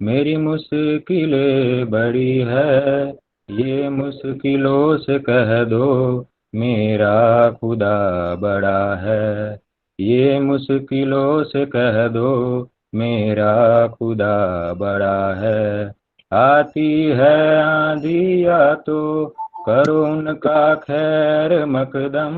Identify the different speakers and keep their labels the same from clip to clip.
Speaker 1: मेरी मुश्किलें बड़ी है, ये मुश्किलों से कह दो मेरा खुदा बड़ा है। ये मुश्किलों से कह दो मेरा खुदा बड़ा है। आती है आंधी या तो करो उनका खैर मकदम।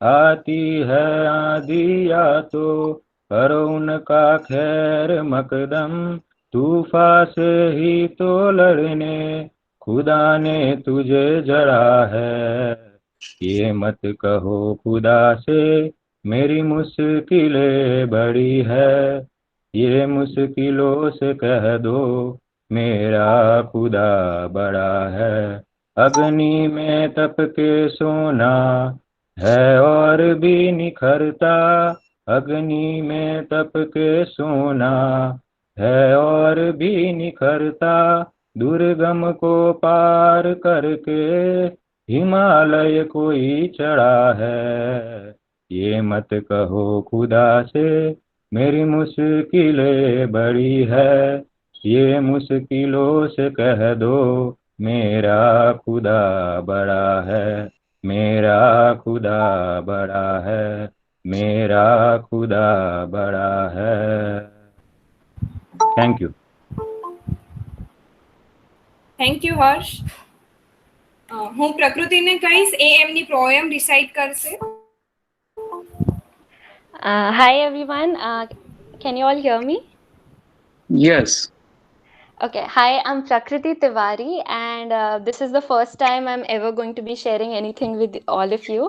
Speaker 1: आती है आंधी या तो करो उनका खैर मकदम। तूफान से ही तो लड़ने खुदा ने तुझे जड़ा है। ये मत कहो खुदा से मेरी मुश्किलें बड़ी है। ये मुश्किलों से कह दो मेरा खुदा बड़ा है। अग्नि में तप के सोना है और भी निखरता। अग्नि में तप के सोना है और भी निखरता। दुर्गम को पार करके हिमालय कोई चढ़ा है। ये मत कहो खुदा से मेरी मुश्किलें बड़ी है। ये मुश्किलों से कह दो मेरा खुदा बड़ा है। मेरा खुदा बड़ा है। मेरा खुदा बड़ा है। Thank you.
Speaker 2: થેન્ક યુ હર્ષ. હું પ્રકૃતિને કહીશ એ એમની પોએમ રિસાઇટ કરશે.
Speaker 3: Hi everyone. Can you all hear me?
Speaker 4: Yes.
Speaker 3: Okay. Hi, I'm Prakriti Tiwari, and this is the first time I'm ever going to be sharing anything with all of you.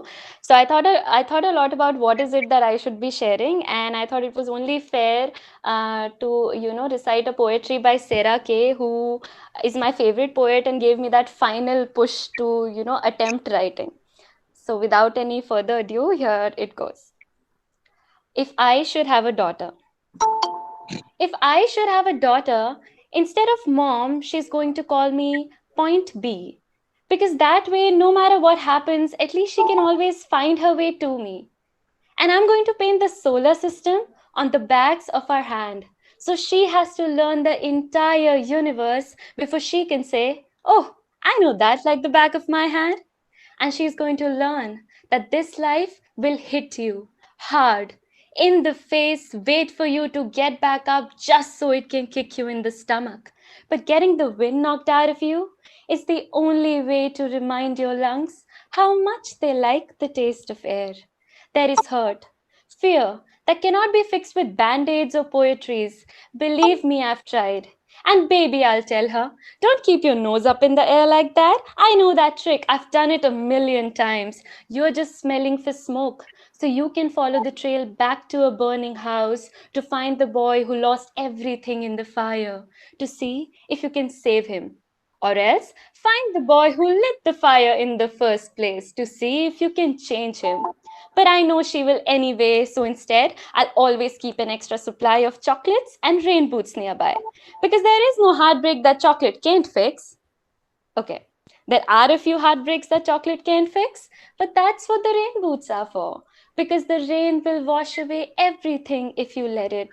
Speaker 3: So I thought a lot about what is it that I should be sharing, and I thought it was only fair to recite a poetry by Sarah Kay, who is my favorite poet and gave me that final push to attempt writing. So without any further ado, here it goes. If I should have a daughter. If I should have a daughter, instead of mom, she's going to call me Point B. Because that way, no matter what happens, at least she can always find her way to me. And I'm going to paint the solar system on the backs of our hand. So she has to learn the entire universe before she can say, oh, I know that like the back of my hand. And she's going to learn that this life will hit you hard in the face, wait for you to get back up just so it can kick you in the stomach. But getting the wind knocked out of you is the only way to remind your lungs how much they like the taste of air. There is hurt, fear that cannot be fixed with band aids or poetries. Believe me, I've tried. And baby, I'll tell her, don't keep your nose up in the air like that. I know that trick. I've done it a million times. You're just smelling for smoke. So you can follow the trail back to a burning house to find the boy who lost everything in the fire, to see if you can save him. Or else, find the boy who lit the fire in the first place to see if you can change him. But I know she will anyway, so instead, I'll always keep an extra supply of chocolates and rain boots nearby. Because there is no heartbreak that chocolate can't fix. Okay, there are a few heartbreaks that chocolate can't fix, but that's what the rain boots are for. Because the rain will wash away everything if you let it.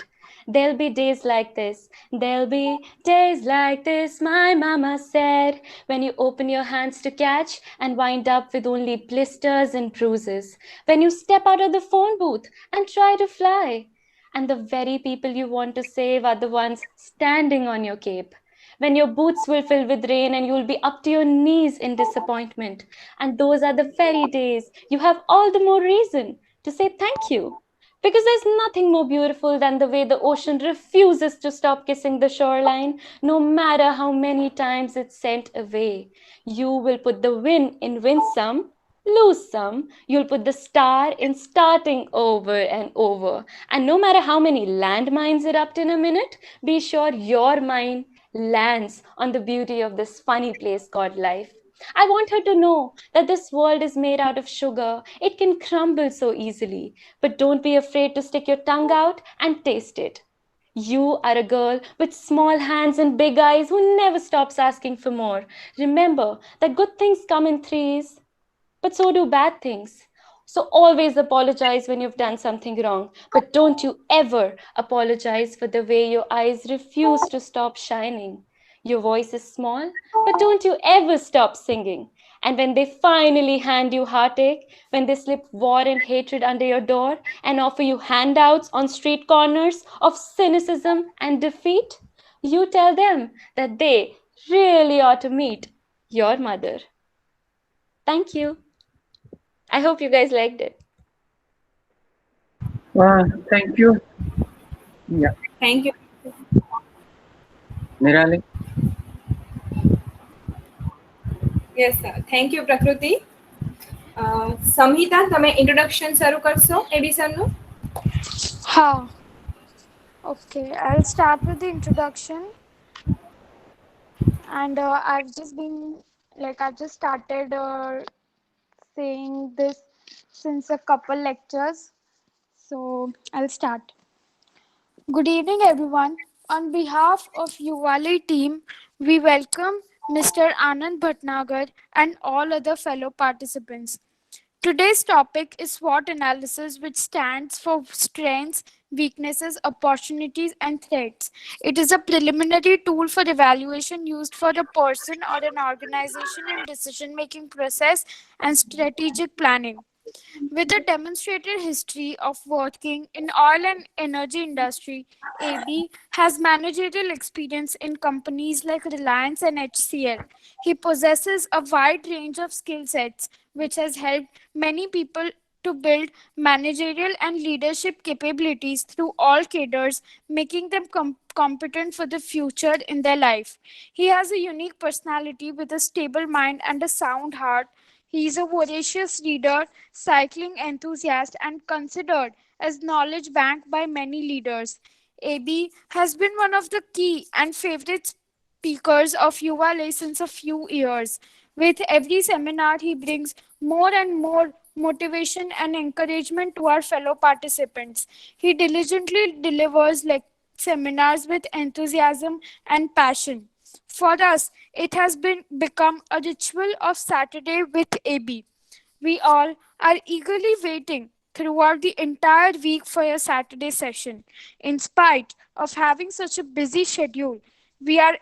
Speaker 3: There'll be days like this. There'll be days like this, my mama said, when you open your hands to catch and wind up with only blisters and bruises. When you step out of the phone booth and try to fly. And the very people you want to save are the ones standing on your cape. When your boots will fill with rain and you'll be up to your knees in disappointment. And those are the very days you have all the more reason to say thank you. Because there's nothing more beautiful than the way the ocean refuses to stop kissing the shoreline, no matter how many times it's sent away. You will put the win in win some, lose some. You'll put the star in starting over and over. And no matter how many landmines erupt in a minute, be sure your mind lands on the beauty of this funny place called life. I want her to know that this world is made out of sugar. It can crumble so easily. But don't be afraid to stick your tongue out and taste it. You are a girl with small hands and big eyes who never stops asking for more. Remember that good things come in threes, but so do bad things. So always apologize when you've done something wrong. But don't you ever apologize for the way your eyes refuse to stop shining. Your voice is small, but don't you ever stop singing. And when they finally hand you heartache, when they slip war and hatred under your door and offer you handouts on street corners of cynicism and defeat, you tell them that they really ought to meet your mother. Thank you. I hope you guys liked it.
Speaker 4: Thank you. Yeah.
Speaker 2: Thank you.
Speaker 4: Nirali?
Speaker 2: Yes, sir. Thank you, Prakruti. સંહિતા, તમે introduction શરૂ કરશો એડિશનનું?
Speaker 5: Ha. Okay, I'll start with the introduction. And I've just started saying this since a couple lectures. So I'll start. Good evening, everyone. On behalf of Yuvali team, we welcome Mr. Anand Bhatnagar and all other fellow participants. Today's topic is SWOT analysis, which stands for strengths, weaknesses, opportunities, and threats. It is a preliminary tool for evaluation used for a person or an organization in decision-making process and strategic planning. With a demonstrated history of working in oil and energy industry, AB has managerial experience in companies like Reliance and HCL. He possesses a wide range of skill sets, which has helped many people to build managerial and leadership capabilities through all cadres, making them competent for the future in their life. He has a unique personality with a stable mind and a sound heart. He is a voracious reader, cycling enthusiast, and considered as knowledge bank by many leaders. AB has been one of the key and favorite speakers of Yuva since a few years. With every seminar, he brings more and more motivation and encouragement to our fellow participants. He diligently delivers seminars with enthusiasm and passion. For us, it has become a ritual of Saturday with AB. We all are eagerly waiting throughout the entire week for your Saturday session. In spite of having such a busy schedule, we are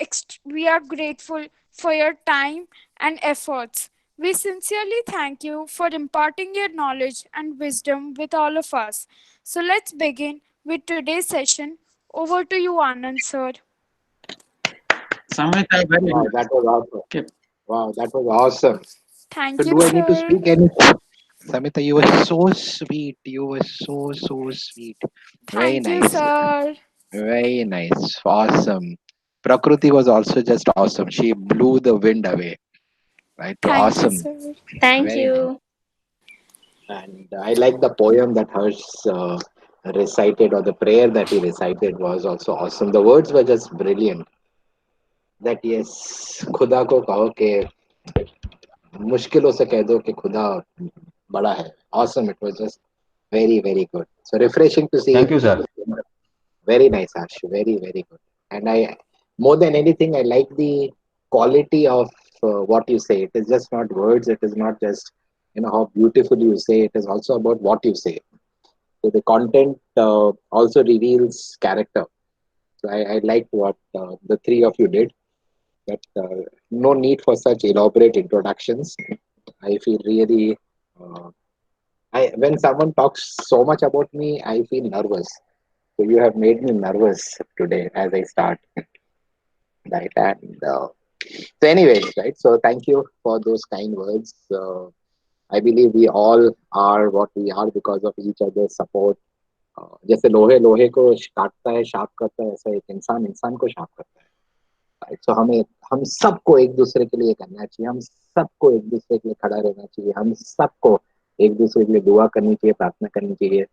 Speaker 5: grateful for your time and efforts. We sincerely thank you for imparting your knowledge and wisdom with all of us. So let's begin with today's session. Over to you, Anand, sir.
Speaker 4: Samhita, very
Speaker 6: Wow, that was awesome.
Speaker 4: Okay.
Speaker 6: Wow, that was awesome.
Speaker 5: Thank
Speaker 6: So,
Speaker 5: you,
Speaker 6: do I need to
Speaker 5: sir.
Speaker 6: speak anything? Samita, you were so sweet. You were so sweet. Very
Speaker 5: Thank you,
Speaker 6: nice.
Speaker 5: sir.
Speaker 6: Very nice. Awesome. Prakruti was also just awesome. She blew the wind away. Right?
Speaker 5: Thank you,
Speaker 6: Awesome.
Speaker 5: sir.
Speaker 3: Thank
Speaker 6: Very
Speaker 3: you.
Speaker 6: And I like the poem that Harsh recited, or the prayer that he recited was also awesome. The words were just brilliant. That yes, खुदा को कहो कि मुश्किलों से कह दो कि खुदा बड़ा है. Awesome. It was just very good. So refreshing to see.
Speaker 1: Thank you, sir.
Speaker 6: Very nice, Harsh. Very good. And I, more than anything, I like the quality of what you say. It is just not words. It is not just how beautiful you say. It is also about what you say. So the content also reveals character. So I liked what the three of you did. But no need for such elaborate introductions. I feel really. When someone talks so much about me, I feel nervous. So you have made me nervous today as I start. Right, and so anyways, right. So thank you for those kind words. I believe we all are what we are because of each other's support. जैसे लोहे लोहे को काटता है, sharp करता है, ऐसा एक इंसान इंसान को शार्प करता है. Right? So हम सबको एक दूसरे के लिए करना चाहिए, हम सबको एक दूसरे के लिए खड़ा रहना चाहिए, हम सबको एक दूसरे के लिए दुआ करनी चाहिए, प्रार्थना करनी चाहिए,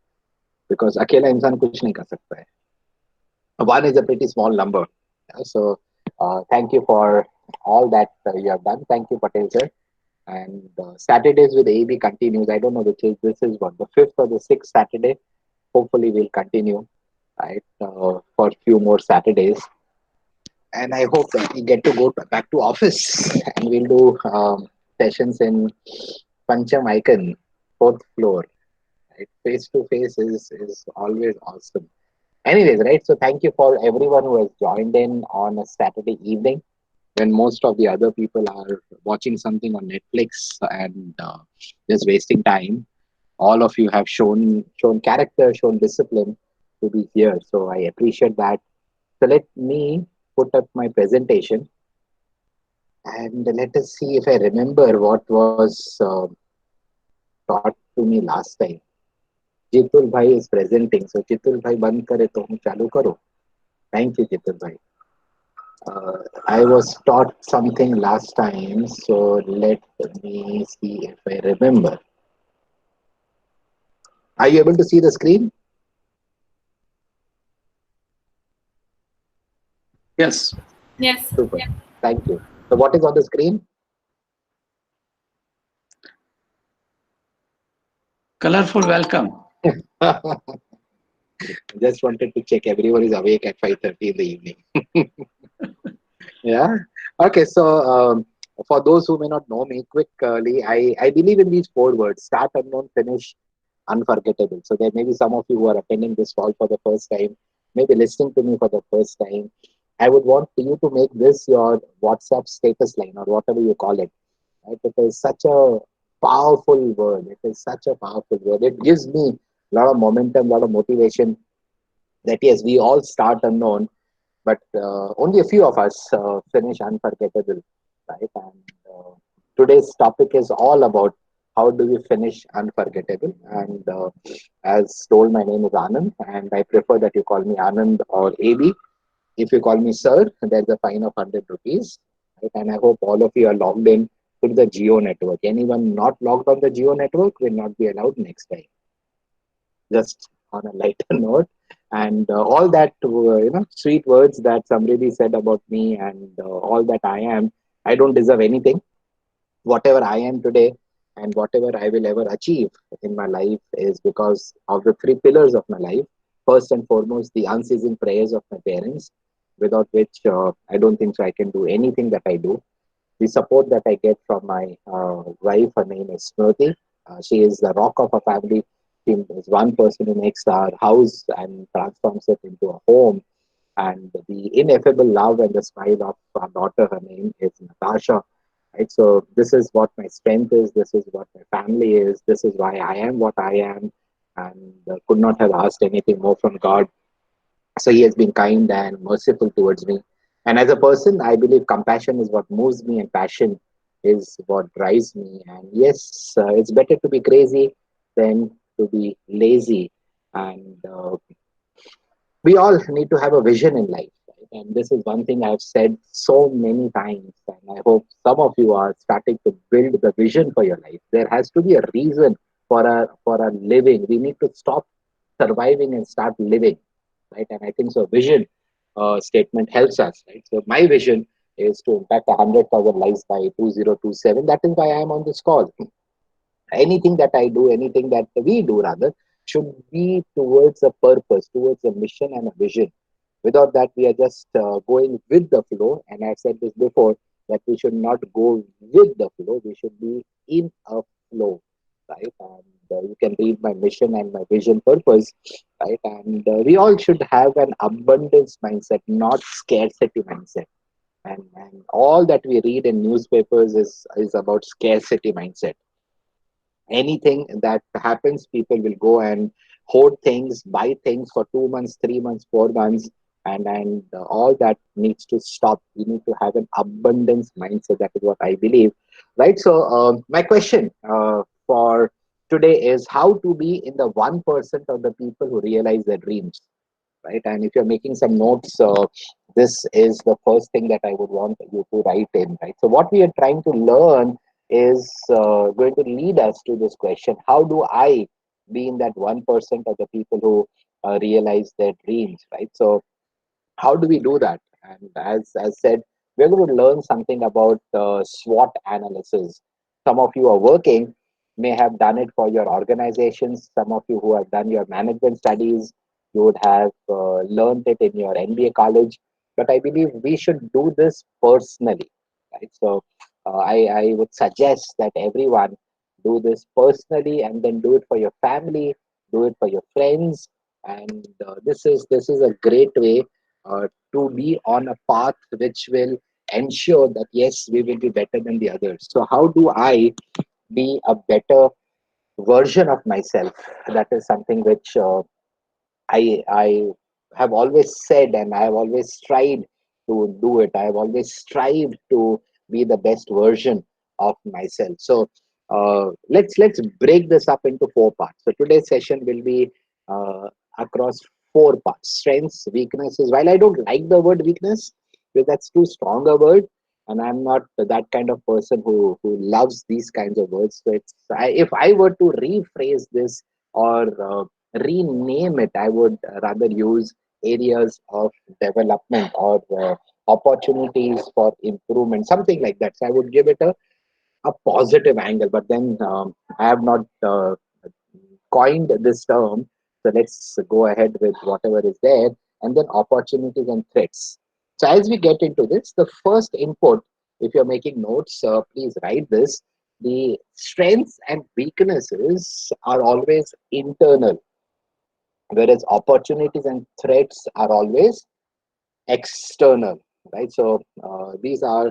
Speaker 6: because अकेला इंसान कुछ नहीं कर सकता है. One is a pretty small number. So thank you for all that you have done. Thank you, Patel sir. And Saturdays with AB continues. I don't know which is this is what, the 5th or the 6th Saturday. Hopefully we'll continue, right, for a few more Saturdays. And I hope that we get to go back to office and we'll do sessions in Pancham Icon. fourth floor. Right? Face to face is always awesome. Anyways, right? So thank you for everyone who has joined in on a Saturday evening when most of the other people are watching something on Netflix and just wasting time. All of you have shown character, shown discipline to be here. So I appreciate that. So let me put up my presentation and let us see if I remember what was taught to me last time. Jitul Bhai is presenting. So Jitul Bhai band kare to hum chalu karo. Thank you, Jitul Bhai. I was taught something last time, so let me see if I remember. Are you able to see the screen?
Speaker 4: Yes.
Speaker 2: Yes.
Speaker 6: Super. Thank you. So what is on the screen?
Speaker 4: Colorful welcome.
Speaker 6: Just wanted to check everyone is awake at 5:30 in the evening. Yeah. Okay. So for those who may not know me, quickly, I believe in these four words: start, unknown, finish, unforgettable. So there may be some of you who are attending this call for the first time, maybe listening to me for the first time. I would want you to make this your WhatsApp status line or whatever you call it. Right? It is such a powerful word. It is such a powerful word. It gives me a lot of momentum, a lot of motivation that yes, we all start unknown, but only a few of us finish unforgettable, right? And today's topic is all about how do we finish unforgettable. And as told, my name is Anand, and I prefer that you call me Anand or AB. If you call me sir, there's a fine of 100 rupees. Right? And I hope all of you are logged in to the Geo network. Anyone not logged on the Geo network will not be allowed next time. Just on a lighter note, and all that sweet words that somebody said about me and all that I am, I don't deserve anything. Whatever I am today and whatever I will ever achieve in my life is because of the three pillars of my life. First and foremost, the unceasing prayers of my parents, without which I don't think so I can do anything that I do. The support that I get from my wife, her name is Smriti. She is the rock of our family. She is one person who makes our house and transforms it into a home. And the ineffable love and the smile of our daughter, her name is Natasha. Right. So this is what my strength is. This is what my family is. This is why I am what I am, and could not have asked anything more from God. So he has been kind and merciful towards me. And as a person, I believe compassion is what moves me, and passion is what drives me. And yes, it's better to be crazy than to be lazy. And we all need to have a vision in life. Right? And this is one thing I've said so many times. And I hope some of you are starting to build the vision for your life. There has to be a reason for a living. We need to stop surviving and start living, right? And I think so. Vision statement helps us, right? So my vision is to impact 100,000 lives by 2027. That is why I am on this call. Anything that I do, anything that we do rather, should be towards a purpose, towards a mission and a vision. Without that, we are just going with the flow. And I've said this before that we should not go with the flow. We should be in a flow, right? And you can read my mission and my vision purpose, right? And we all should have an abundance mindset, not scarcity mindset. And all that we read in newspapers is about scarcity mindset. Anything that happens, people will go and hoard things, buy things for 2 months, 3 months, 4 months, and all that needs to stop. We need to have an abundance mindset. That is what I believe, right? So my question for today is how to be in the 1% of the people who realize their dreams, right? And if you're making some notes, this is the first thing that I would want you to write in, right? So what we are trying to learn is going to lead us to this question: how do I be in that 1% of the people who realize their dreams, right? So how do we do that? And as said, we're going to learn something about SWOT analysis. Some of you are working, may have done it for your organizations. Some of you who have done your management studies, you would have learned it in your MBA college. But I believe we should do this personally, right? So I would suggest that everyone Do this personally, and then do it for your family, do it for your friends. And this is a great way to be on a path which will ensure that yes, we will be better than the others. So how do I be a better version of myself? That is something which I have always said, and I have always tried to do it. I have always strived to be the best version of myself. So let's break this up into four parts. So today's session will be across four parts: strengths, weaknesses. While I don't like the word weakness, because that's too strong a word, and I'm not that kind of person who loves these kinds of words. So if I were to rephrase this or rename it, I would rather use areas of development or opportunities for improvement, something like that. So I would give it a positive angle, but then I have not coined this term. So let's go ahead with whatever is there, and then opportunities and threats. So as we get into this, the first input, if you're making notes, please write this. The strengths and weaknesses are always internal, whereas opportunities and threats are always external, right? So these are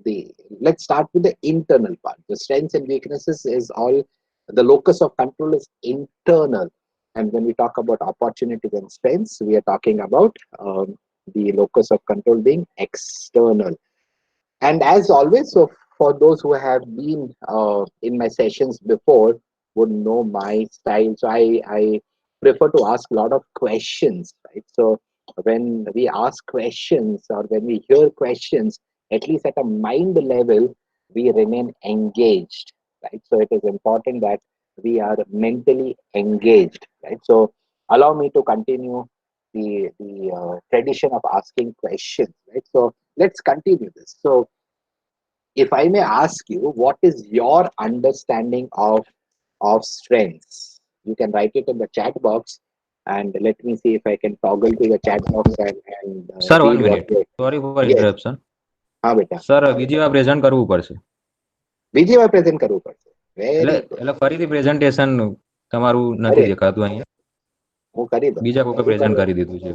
Speaker 6: the let's start with the internal part. The strengths and weaknesses is all, the locus of control is internal, and when we talk about opportunities and strengths, we are talking about the locus of control being external. And as always, so for those who have been in my sessions before would know my style. So I prefer to ask a lot of questions, right? So when we ask questions or when we hear questions, at least at a mind level, we remain engaged, right? So it is important that we are mentally engaged, right? So allow me to continue the tradition of asking questions, right? So let's continue this. So if I may ask you, what is your understanding of strengths? You can write it in the chat box, and let me see if I can toggle to the chat box and
Speaker 1: sir one
Speaker 6: read what
Speaker 1: minute
Speaker 6: you.
Speaker 1: Sorry for
Speaker 6: Yes,
Speaker 1: interruption
Speaker 6: હા બેટા.
Speaker 1: Sir બીજી વાર present કરવું પડશે
Speaker 6: બીજી વાર present કરવું પડશે.
Speaker 1: એટલે
Speaker 6: વેરી ગુડ.
Speaker 1: એટલે ફરીથી પ્રેઝન્ટેશન તમારું નથી
Speaker 6: અરે
Speaker 1: દેખાતું અહીંયા
Speaker 6: હું કરી દઉં,
Speaker 1: બીજા કોઈકે
Speaker 6: એવું
Speaker 1: પ્રેઝન્ટ
Speaker 6: કરો.
Speaker 1: કરી દીધું છે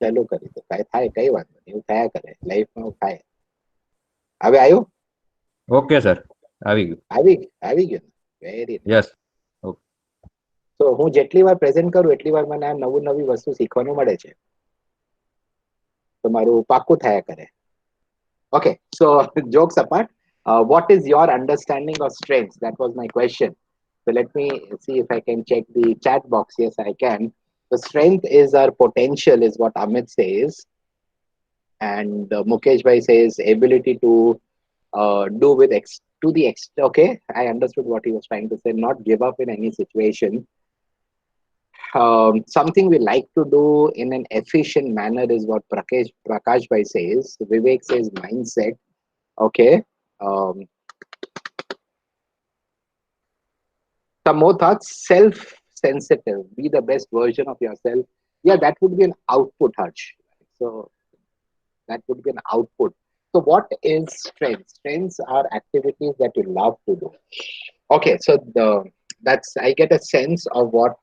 Speaker 6: ચાલુ કરી દો, કાંઈ થાય, કઈ વાંધો નહીં, એવું થયા કરે લાઈફમાં, એવું થાય. હવે આવ્યું?
Speaker 1: ઓકે સર આવી ગયું
Speaker 6: આવી ગયું ને? Very nice.
Speaker 1: યસ
Speaker 6: તો હું જેટલી વાર પ્રેઝન્ટ કરું એટલી વાર મને આ નવું નવી વસ્તુ શીખવાનું મળે છે. તો મારું પાક્કું થયા કરે. Okay, so jokes apart, what is your understanding of strengths? That was my question. So let me see if I can check the chat box. Yes, I can. The strength is our potential, is what Amit says, and Mukesh bhai says ability to do with to the okay, I understood what he was trying to say. Not give up in any situation. Something we like to do in an efficient manner is what Prakash bhai says. Vivek says mindset. Okay. Some more thoughts. Self-sensitive. Be the best version of yourself. Yeah, that would be an output, Harsh. So that would be an output. So what is strengths? Strengths are activities that you love to do. Okay, so that's, I get a sense of what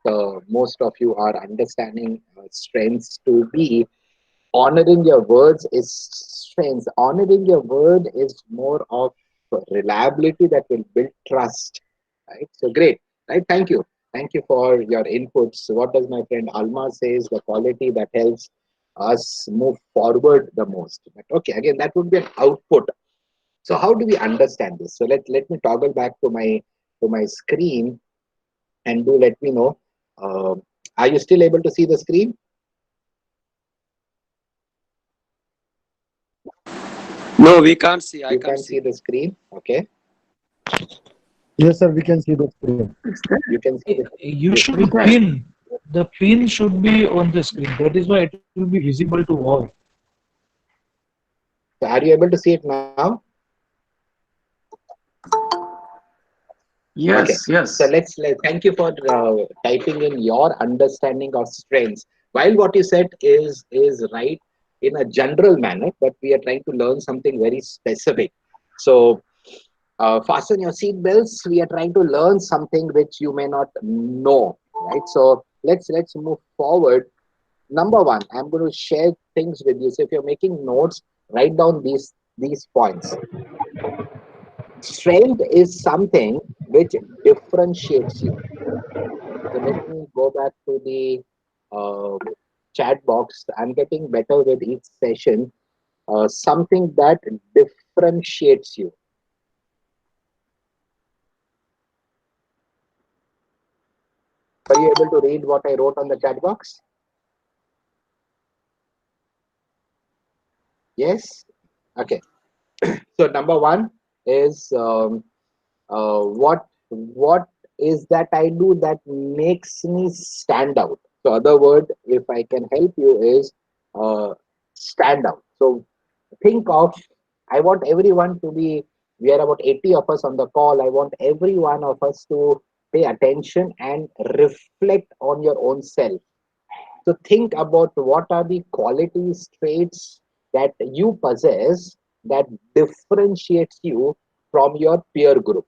Speaker 6: most of you are understanding strengths to be. Honoring your words is strength. Honoring your word is more of reliability that will build trust, right? So great, right? Thank you for your inputs. What does my friend Alma says? The quality that helps us move forward the most. But okay, again, that would be an output. So how do we understand this? So let me toggle back to my screen, and do let me know. Are you still able to see the screen?
Speaker 7: No, we can't see. I
Speaker 6: You
Speaker 7: can't
Speaker 6: can see the screen. Okay.
Speaker 8: Yes, sir, we can see the screen.
Speaker 6: You can see the
Speaker 8: You should pin. The pin should be on the screen. That is why it will be visible to all.
Speaker 6: So are you able to see it now?
Speaker 4: Yes,
Speaker 6: Okay.
Speaker 4: yes.
Speaker 6: So thank you for typing in your understanding of strengths. While what you said is right in a general manner, but we are trying to learn something very specific. So Fasten your seat belts. We are trying to learn something which you may not know, right? So let's move forward. Number one, I'm going to share things with you. So if you're making notes, write down these points. Strength is something which differentiates you. So let me go back to the uh, chat box. I'm getting better with each session. Something that differentiates you. Are you able to read what I wrote on the chat box? Yes? Okay. So number one is what is that I do that makes me stand out. So other word, if I can help you, is uh, stand out. So think of, I want everyone to be, we are about 80 of us on the call. I want every one of us to pay attention and reflect on your own self. So think about what are the qualities, traits that you possess that differentiates you from your peer group,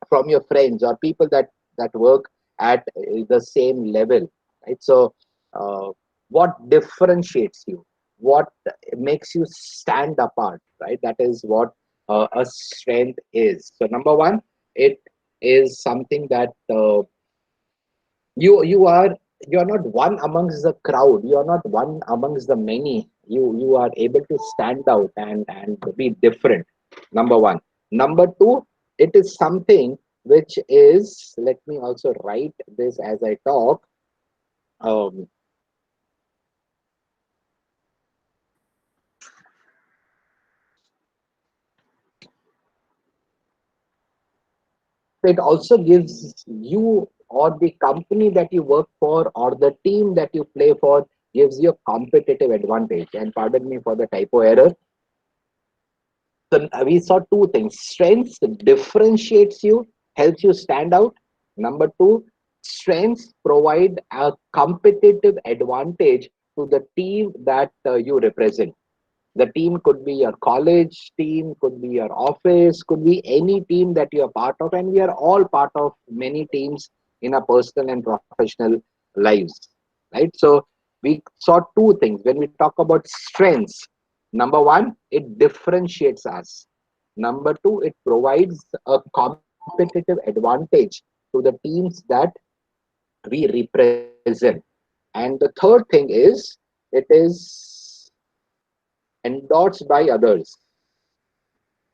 Speaker 6: from your friends or people that work at the same level, right? So uh, what differentiates you, what makes you stand apart, right? That is what a strength is. So number one, it is something that you are you're not one amongst the crowd, you're not one amongst the many. You are able to stand out and be different. Number one. Number two, it is something which is, let me also write this as I talk. um, it also gives you, or the company that you work for, or the team that you play for, gives you a competitive advantage. And pardon me for the typo error. So we saw two things. Strengths differentiates you, helps you stand out. Number two, strengths provide a competitive advantage to the team that you represent. The team could be your college team, could be your office, could be any team that you are part of, and we are all part of many teams in our personal and professional lives, right? So we saw two things when we talk about strengths. Number one, it differentiates us. Number two, it provides a competitive advantage to the teams that we represent. And the third thing is, it is endorsed by others.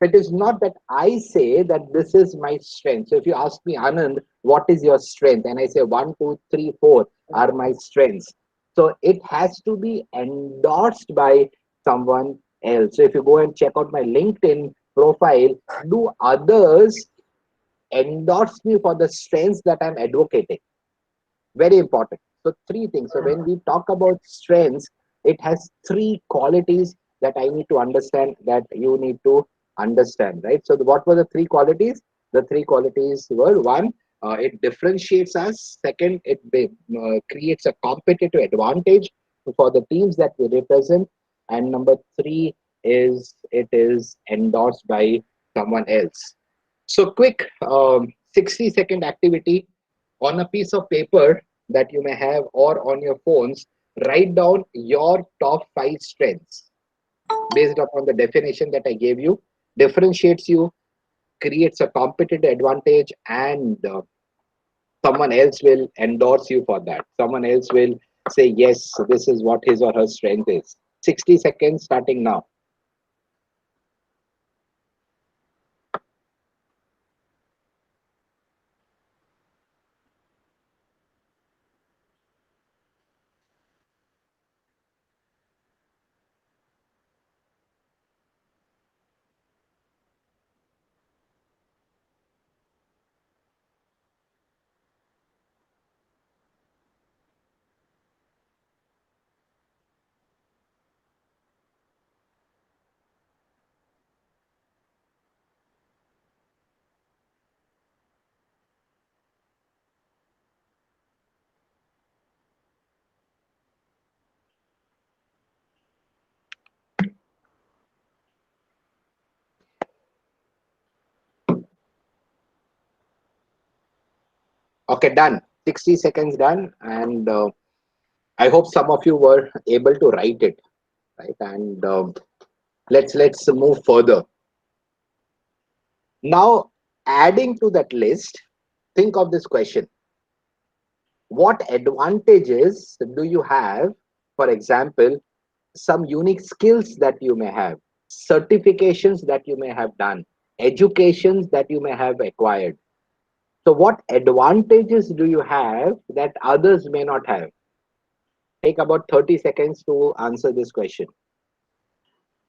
Speaker 6: It is not that I say that this is my strength. So if you ask me, Anand, what is your strength? And I say one, two, three, four are my strengths. So it has to be endorsed by someone else. So if you go and check out my LinkedIn profile, do others endorse me for the strengths that I'm advocating? Very important. So three things. So when we talk about strengths, it has three qualities that I need to understand, that you need to understand, right? So what were the three qualities? The three qualities were: one, it differentiates us; second, it creates a competitive advantage for the teams that we represent; and number three is it is endorsed by someone else. So quick 60-second activity. On a piece of paper that you may have or on your phones, write down your top five strengths based upon the definition that I gave you. Differentiates you, creates a competitive advantage, and someone else will endorse you for that. Someone else will say, yes, this is what his or her strength is. 60 seconds starting now. Okay, done. 60 seconds done, and I hope some of you were able to write it, right? And let's move further. Now, adding to that list, think of this question: what advantages do you have? For example, some unique skills that you may have, certifications that you may have done, educations that you may have acquired. So, what advantages do you have that others may not have? Take about 30 seconds to answer this question.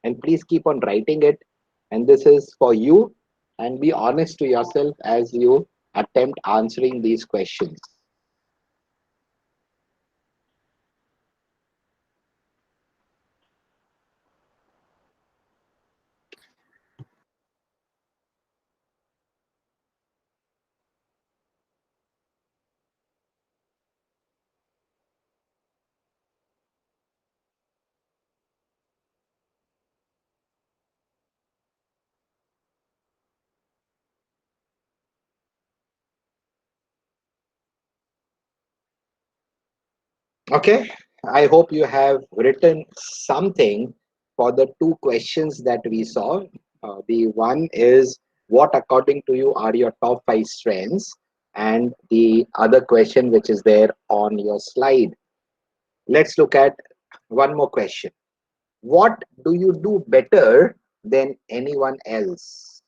Speaker 6: And please keep on writing it. And this is for you. And be honest to yourself as you attempt answering these questions. Okay, I hope you have written something for the two questions that we saw. The one is, what according to you are your top 5 strengths? And the other question, which is there on your slide. Let's look at one more question. What do you do better than anyone else?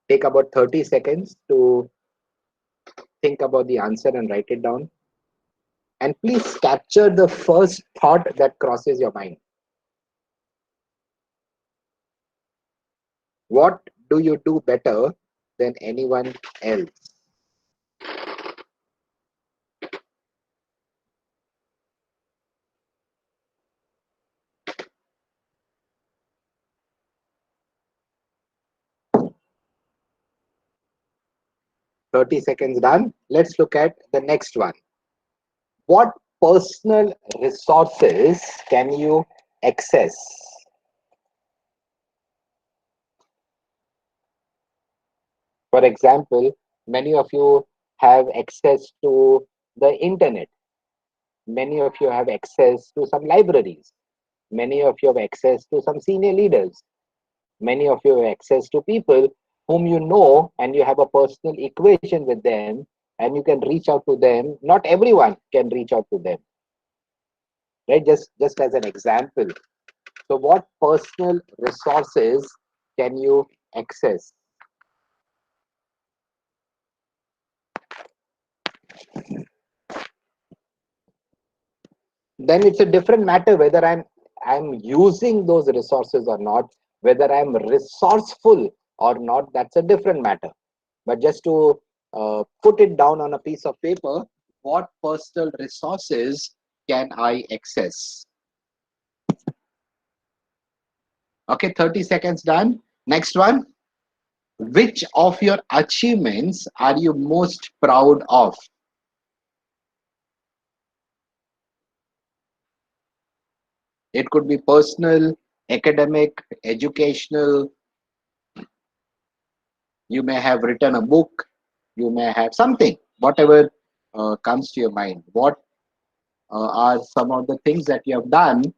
Speaker 6: Take about 30 seconds to think about the answer and write it down. And please capture the first thought that crosses your mind. What do you do better than anyone else? Thirty seconds done. Let's look at the next one. What personal resources can you access? For example, many of you have access to the internet. Many of you have access to some libraries. Many of you have access to some senior leaders. Many of you have access to people whom you know and you have a personal equation with them and you can reach out to them. Not everyone can reach out to them, right? Just as an example. So what personal resources can you access? Then it's a different matter whether I'm using those resources or not, whether I'm resourceful or not. That's a different matter. But just to put it down on a piece of paper, what personal resources can I access? Okay, 30 seconds done. Next one. Which of your achievements are you most proud of? It could be personal, academic, educational. You may have written a book. You may have something, whatever comes to your mind. What are some of the things that you have done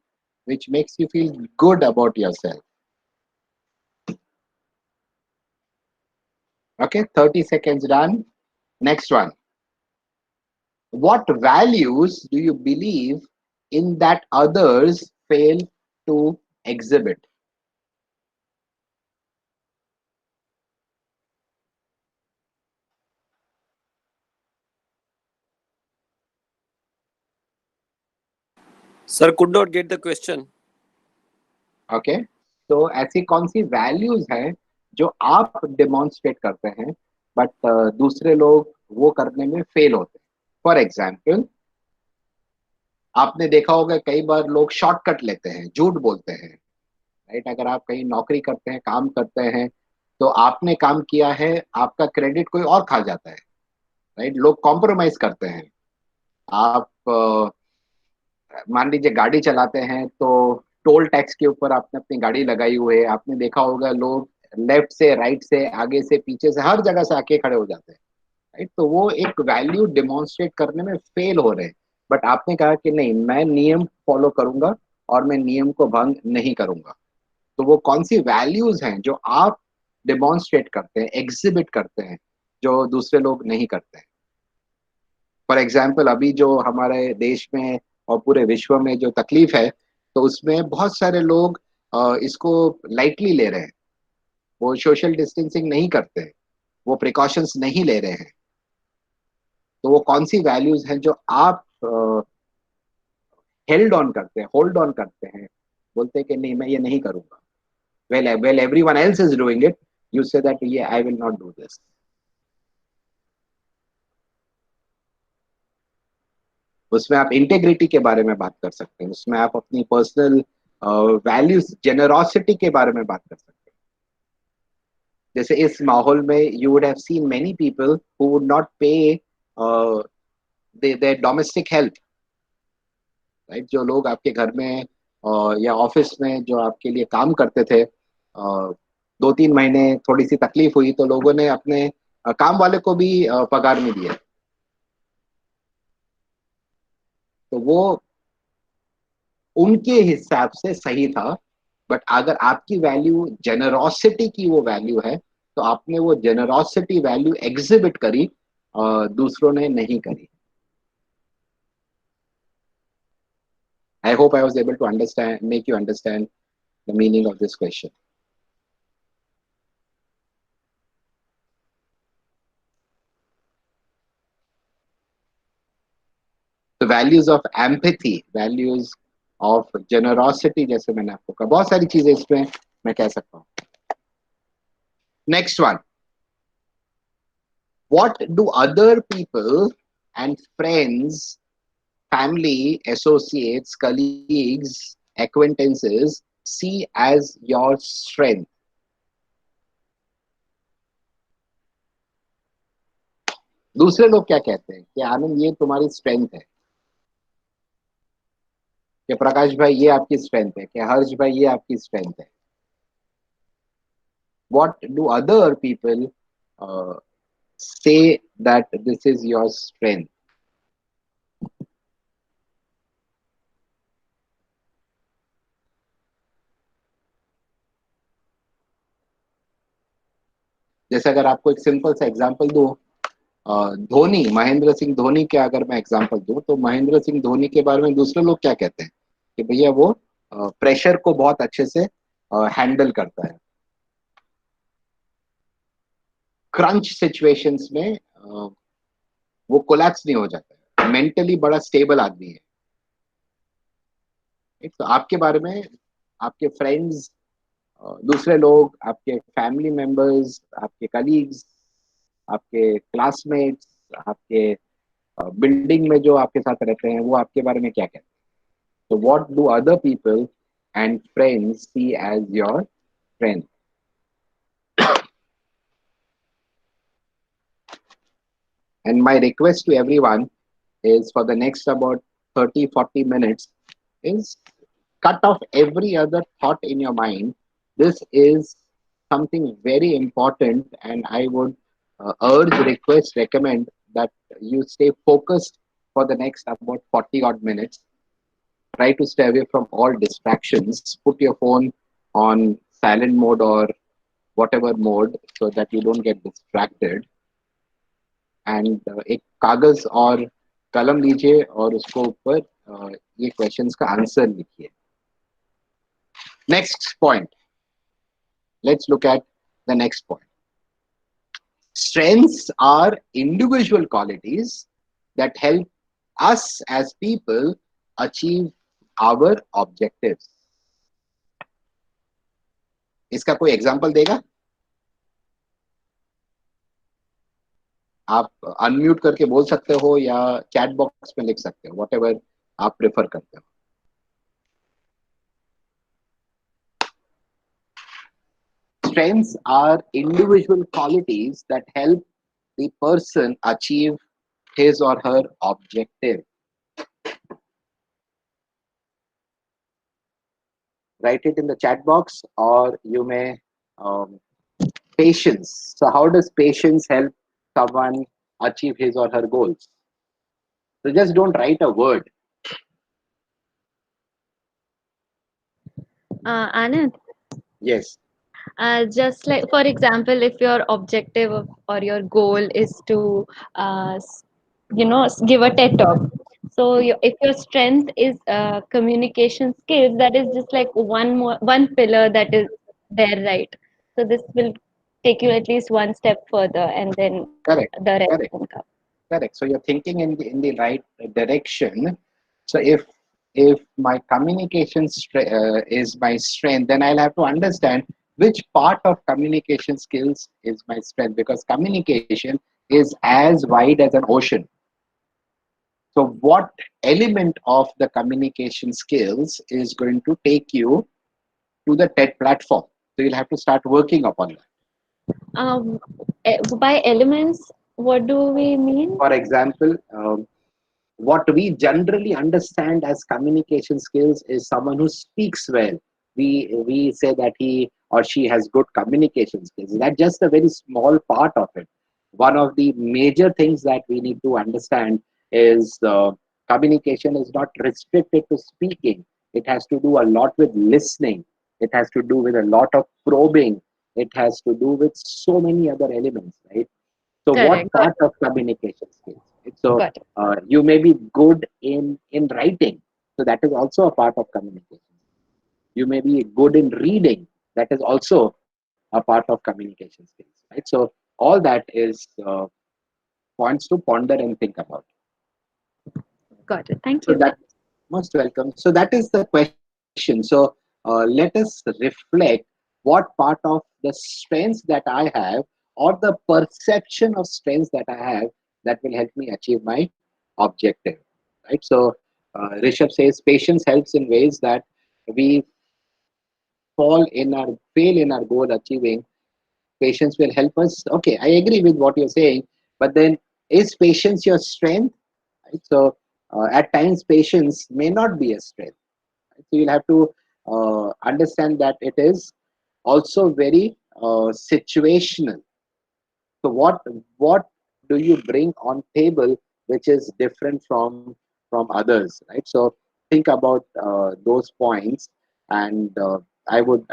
Speaker 6: which makes you feel good about yourself? Okay, 30 seconds done. Next one. What values do you believe in that others fail to exhibit?
Speaker 7: Sir, could not get the question.
Speaker 6: Okay, तो ऐसी कौन सी values हैं जो आप demonstrate करते हैं but दूसरे लोग वो करने में फेल होते हैं? फॉर एग्जाम्पल, आपने देखा होगा कई बार लोग शॉर्टकट लेते हैं, झूठ बोलते हैं, राइट? अगर आप कहीं नौकरी करते हैं, काम करते हैं, तो आपने काम किया है, आपका क्रेडिट कोई और खा जाता है, राइट? लोग कॉम्प्रोमाइज करते हैं। आप मान लीजिए गाड़ी चलाते हैं तो टोल टैक्स के ऊपर आपने अपनी गाड़ी लगाई हुई है, आपने देखा होगा लोग लेफ्ट से, राइट से, आगे से, पीछे से, हर जगह से आके खड़े हो जाते हैं, राइट। तो वो एक वैल्यू डिमॉन्स्ट्रेट करने में फेल हो रहे हैं। बट आपने कहा कि नहीं, मैं नियम फॉलो करूंगा और मैं नियम को भंग नहीं करूंगा। तो वो कौन सी वैल्यूज हैं जो आप डिमॉन्स्ट्रेट करते हैं, एग्जिबिट करते हैं, जो दूसरे लोग नहीं करते हैं? फॉर एग्जाम्पल, अभी जो हमारे देश में और पूरे विश्व में जो तकलीफ है, तो उसमें बहुत सारे लोग इसको लाइटली ले रहे हैं। वो सोशल डिस्टेंसिंग नहीं करते हैं, वो प्रिकॉशंस नहीं ले रहे हैं। तो वो कौन सी वैल्यूज हैं जो आप हेल्ड ऑन करते हैं, होल्ड ऑन करते हैं, बोलते हैं कि नहीं, मैं ये नहीं करूंगा? Well everyone else is doing it, you say that ये I will not do this. उसमें आप इंटेग्रिटी के बारे में बात कर सकते हैं, उसमें आप अपनी पर्सनल वैल्यूज, जेनरोसिटी के बारे में बात कर सकते हैं। जैसे इस माहौल में you would have seen many people who would not पे देयर डोमेस्टिक हेल्प, राइट। जो लोग आपके घर में या ऑफिस में जो आपके लिए काम करते थे, 2-3 महीने थोड़ी सी तकलीफ हुई तो लोगों ने अपने काम वाले को भी पगार नहीं दिया। तो वो उनके हिसाब से सही था। बट अगर आपकी वैल्यू जेनरोसिटी की वो वैल्यू है, तो आपने वो जेनरोसिटी वैल्यू एग्जिबिट करी, दूसरों ने नहीं करी। I hope I was able to understand, make you understand the meaning of this question. तो values of empathy, values of generosity, जैसे मैंने आपको कहा, बहुत सारी चीजें इसमें मैं कह सकता हूँ। Next one, what do other people and friends, family, associates, colleagues, acquaintances see as your strength? दूसरे लोग क्या कहते हैं कि आनंद, ये तुम्हारी स्ट्रेंथ है, कि प्रकाश भाई ये आपकी स्ट्रेंथ है, कि हर्ष भाई ये आपकी स्ट्रेंथ है? What do other people say that this is your strength? जैसे अगर आपको एक सिंपल सा एग्जांपल दूं, धोनी, महेंद्र सिंह धोनी के अगर मैं एग्जांपल दूं, तो महेंद्र सिंह धोनी के बारे में दूसरे लोग क्या कहते हैं कि भैया वो प्रेशर को बहुत अच्छे से हैंडल करता है, क्रंच सिचुएशंस में वो कोलैप्स नहीं हो जाता है, मेंटली बड़ा स्टेबल आदमी है। तो आपके बारे में आपके फ्रेंड्स, दूसरे लोग, आपके फैमिली मेंबर्स, आपके कलीग्स, आपके क्लासमेट्स, आपके बिल्डिंग में जो आपके साथ रहते हैं, वो आपके बारे में क्या कहते हैं? तो what do other people and friends see as your friend? And my request to everyone is, for the next about 30-40 minutes, is cut off every other thought in your mind. This is something very important, and I would urge, request, recommend that you stay focused for the next about 40 odd minutes. Try to stay away from all distractions. Put your phone on silent mode or whatever mode so that you don't get distracted. And एक कागज और कलम लीजिए और उसको ऊपर ये questions का आंसर लिखिए। Next point, let's look at the next point. Strengths are individual qualities that help us as people achieve our objectives. इसका कोई एग्जांपल देगा? आप अनम्यूट करके बोल सकते हो या चैट बॉक्स में लिख सकते हो, वॉट एवर आप प्रेफर करते हो। Strengths are individual qualities that help the person achieve his or her objective. Write it in the chat box, or you may patience. So how does patience help someone achieve his or her goals? So just don't write a word.
Speaker 3: Anand,
Speaker 6: Yes.
Speaker 3: just like, for example, if your objective or your goal is to, give a TED talk. So if your strength is communication skills, that is just like one pillar that is there, right? So this will take you at least one step further, and then
Speaker 6: Correct.
Speaker 3: the rest
Speaker 6: Correct.
Speaker 3: can come.
Speaker 6: Correct. So you're thinking in the right direction. So if my communication is my strength, then I'll have to understand which part of communication skills is my strength, because communication is as wide as an ocean. So what element of the communication skills is going to take you to the TED platform? So you'll have to start working upon that.
Speaker 3: By elements, what do we mean?
Speaker 6: For example, what we generally understand as communication skills is someone who speaks well. We say that he or she has good communication skills. That's just a very small part of it. One of the major things that we need to understand is communication is not restricted to speaking. It has to do a lot with listening. It has to do with a lot of probing. It has to do with so many other elements, right? So what
Speaker 3: Correct.
Speaker 6: part of communication skills? Right? So
Speaker 3: Got it.
Speaker 6: you may be good in writing, so that is also a part of communication. You may be good in reading, that is also a part of communication skills, right? So all that is points to ponder and think about.
Speaker 3: Got it. Thank
Speaker 6: So
Speaker 3: you.
Speaker 6: that, most welcome. So that is the question. So let us reflect what part of the strengths that I have, or the perception of strengths that I have, that will help me achieve my objective. Right. So Rishabh says patience helps in ways that we fail in our goal achieving. Patience will help us. Okay, I agree with what you're saying, but then is patience your strength? Right? So at times patience may not be a strength. Right? So you'll have to understand that it is also very situational. So what do you bring on table which is different from others, right? So think about those points, and I would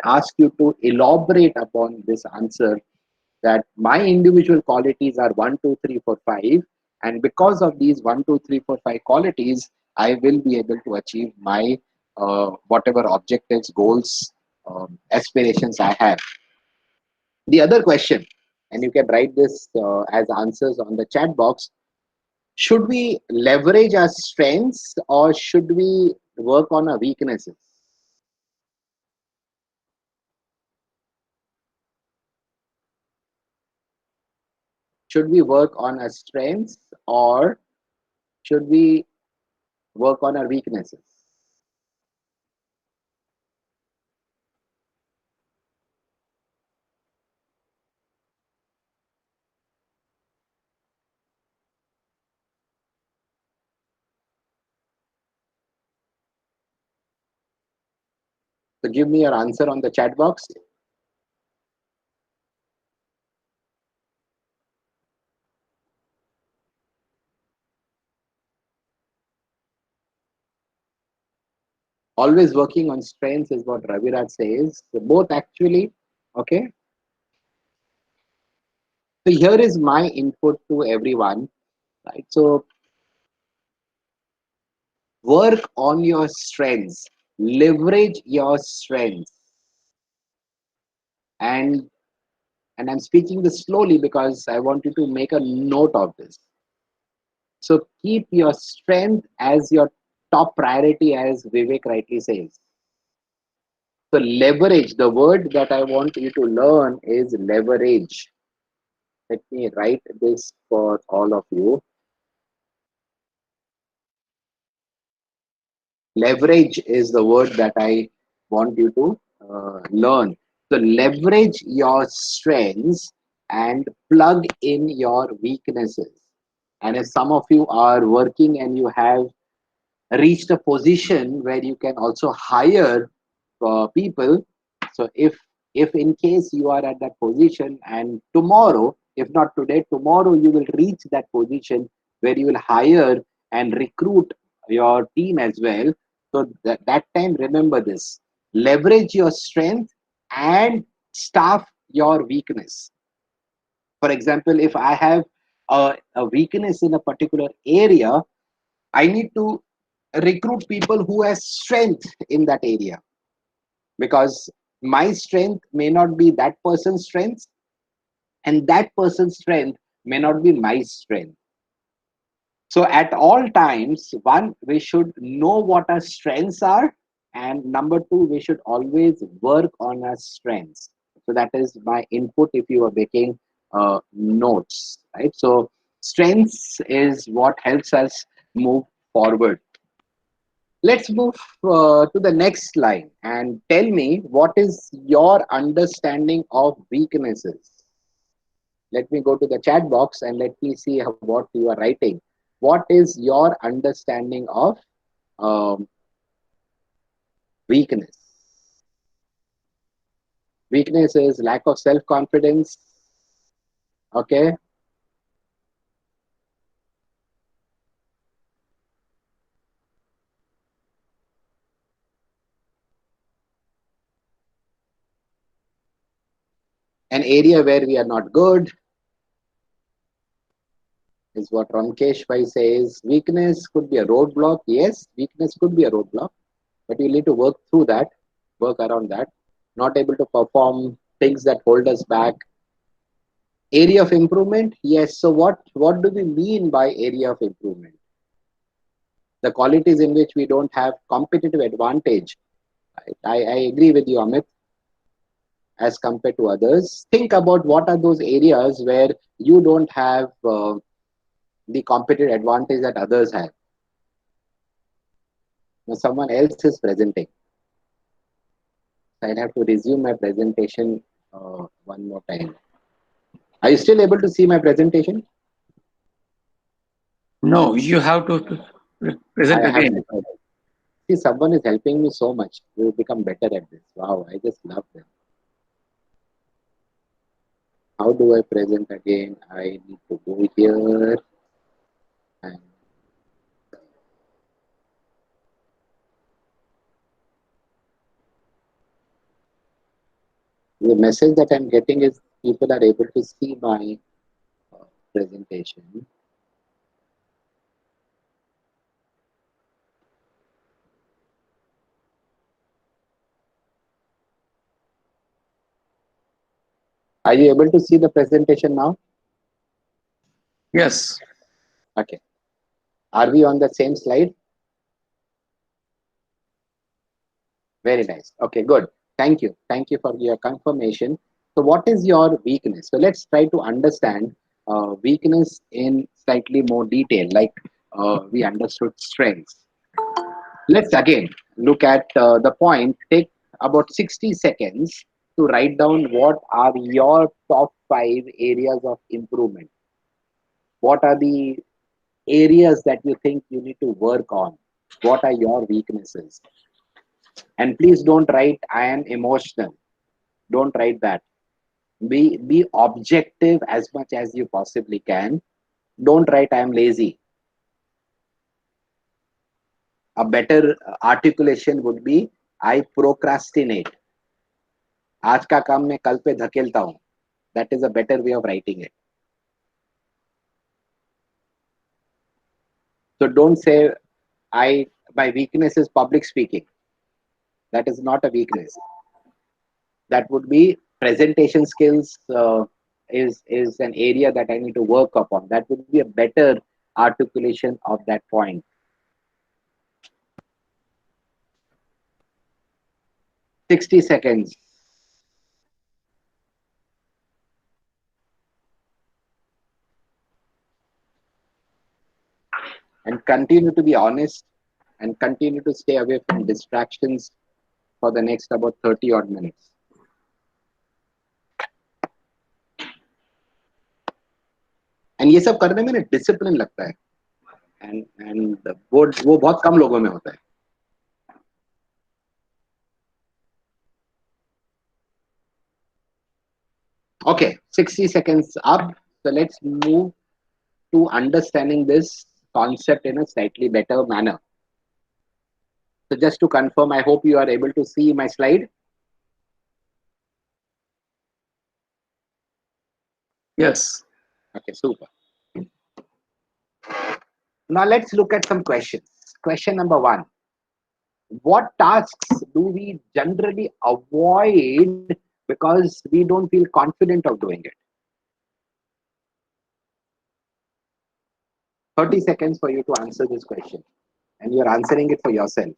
Speaker 6: ask you to elaborate upon this answer, that my individual qualities are 1, 2, 3, 4, 5, and because of these 1, 2, 3, 4, 5 qualities, I will be able to achieve my whatever objectives, goals, aspirations I have. The other question, and you can write this as answers on the chat box: should we leverage our strengths, or should we work on our weaknesses? Should we work on our strengths, or should we work on our weaknesses? So give me your answer on the chat box. Always working on strengths is what Raviraj says. So both actually, okay. So here is my input to everyone, right? So work on your strengths, leverage your strengths, and I'm speaking this slowly because I want you to make a note of this. So keep your strength as your top priority, as Vivek rightly says. So leverage, the word that I want you to learn is leverage. Let me write this for all of you. Leverage is the word that I want you to learn. So leverage your strengths and plug in your weaknesses. And if some of you are working and you have reached a position where you can also hire people, so if If in case you are at that position and tomorrow, if not today, tomorrow you will reach that position where you will hire and recruit your team as well. So that time, remember this: leverage your strength and staff your weakness. For example, if I have a weakness in a particular area, I need to recruit people who has strength in that area, because my strength may not be that person's strength, and that person's strength may not be my strength. So at all times, one, we should know what our strengths are, and number two, we should always work on our strengths. So that is my input if you are making notes, right? So strengths is what helps us move forward. Let's move to the next line and tell me, what is your understanding of weaknesses? Let me go to the chat box and let me see what you are writing. What is your understanding of um, weakness? Weakness is lack of self-confidence. Okay. An area where we are not good is what Ramkesh Bhai says. Weakness could be a roadblock. Yes, weakness could be a roadblock, but you need to work through that, work around that. Not able to perform, things that hold us back. Area of improvement, yes. So what do we mean by area of improvement? The qualities in which we don't have competitive advantage. I agree with you, Amit, as compared to others. Think about what are those areas where you don't have the competitive advantage that others have. Now someone else is presenting. I'll have to resume my presentation one more time. Are you still able to see my presentation?
Speaker 4: No, you have to present
Speaker 6: I have
Speaker 4: again.
Speaker 6: to. See, someone is helping me so much. We will become better at this. Wow, I just love them. How do I present again? I need to go here. And the message that I'm getting is people are able to see my presentation. Are you able to see the presentation now?
Speaker 4: Yes.
Speaker 6: Okay. Are we on the same slide? Very nice. Okay, good. Thank you. Thank you for your confirmation. So what is your weakness? So let's try to understand weakness in slightly more detail, like we understood strengths. Let's again look at the point. Take about 60 seconds to write down what are your top 5 areas of improvement. What are the areas that you think you need to work on? What are your weaknesses? And please don't write I am emotional. Don't write that. Be objective as much as you possibly can. Don't write I am lazy. A better articulation would be I procrastinate. आज का काम मैं कल पे धकेलता हूं. That is a better way of writing it. So don't say my weakness is public speaking. That is not a weakness. That would be presentation skills is an area that I need to work upon. That would be a better articulation of that point. 60 seconds. And continue to be honest and continue to stay away from distractions for the next about 30 odd minutes. And ये सब करने में ना discipline लगता है, and वो बहुत कम लोगों में होता है. Okay, 60 seconds up. So let's move to understanding this concept in a slightly better manner. So just to confirm, I hope you are able to see my slide.
Speaker 4: Yes.
Speaker 6: Okay, super. Now let's look at some questions. Question number one. What tasks do we generally avoid because we don't feel confident of doing it? 30 seconds for you to answer this question. And you're answering it for yourself.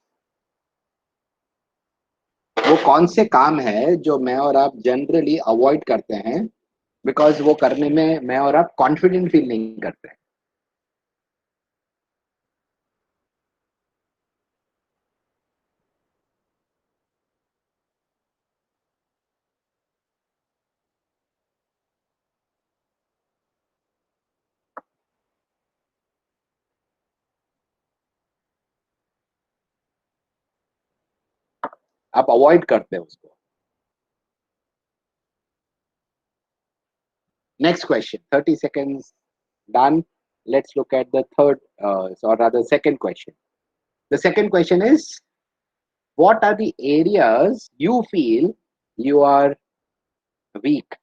Speaker 6: वो कौन से काम है जो मैं और आप generally avoid करते हैं बिकॉज वो करने में मैं और आप कॉन्फिडेंट फील नहीं करते हैं? आप अवॉइड करते हैं उसको. Next question, 30 seconds done. Let's look at the third, or rather, second question. The second question is, what are the areas you feel you are weak?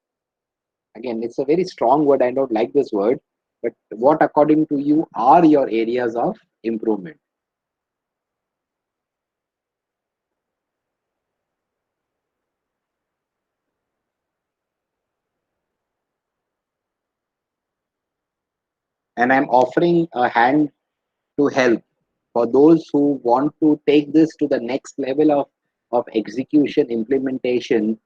Speaker 6: Again, it's a very strong word. I don't like this word, but what, according to you, are your areas of improvement? And I'm offering a hand to help for those who want to take this to the next level of execution, implementation.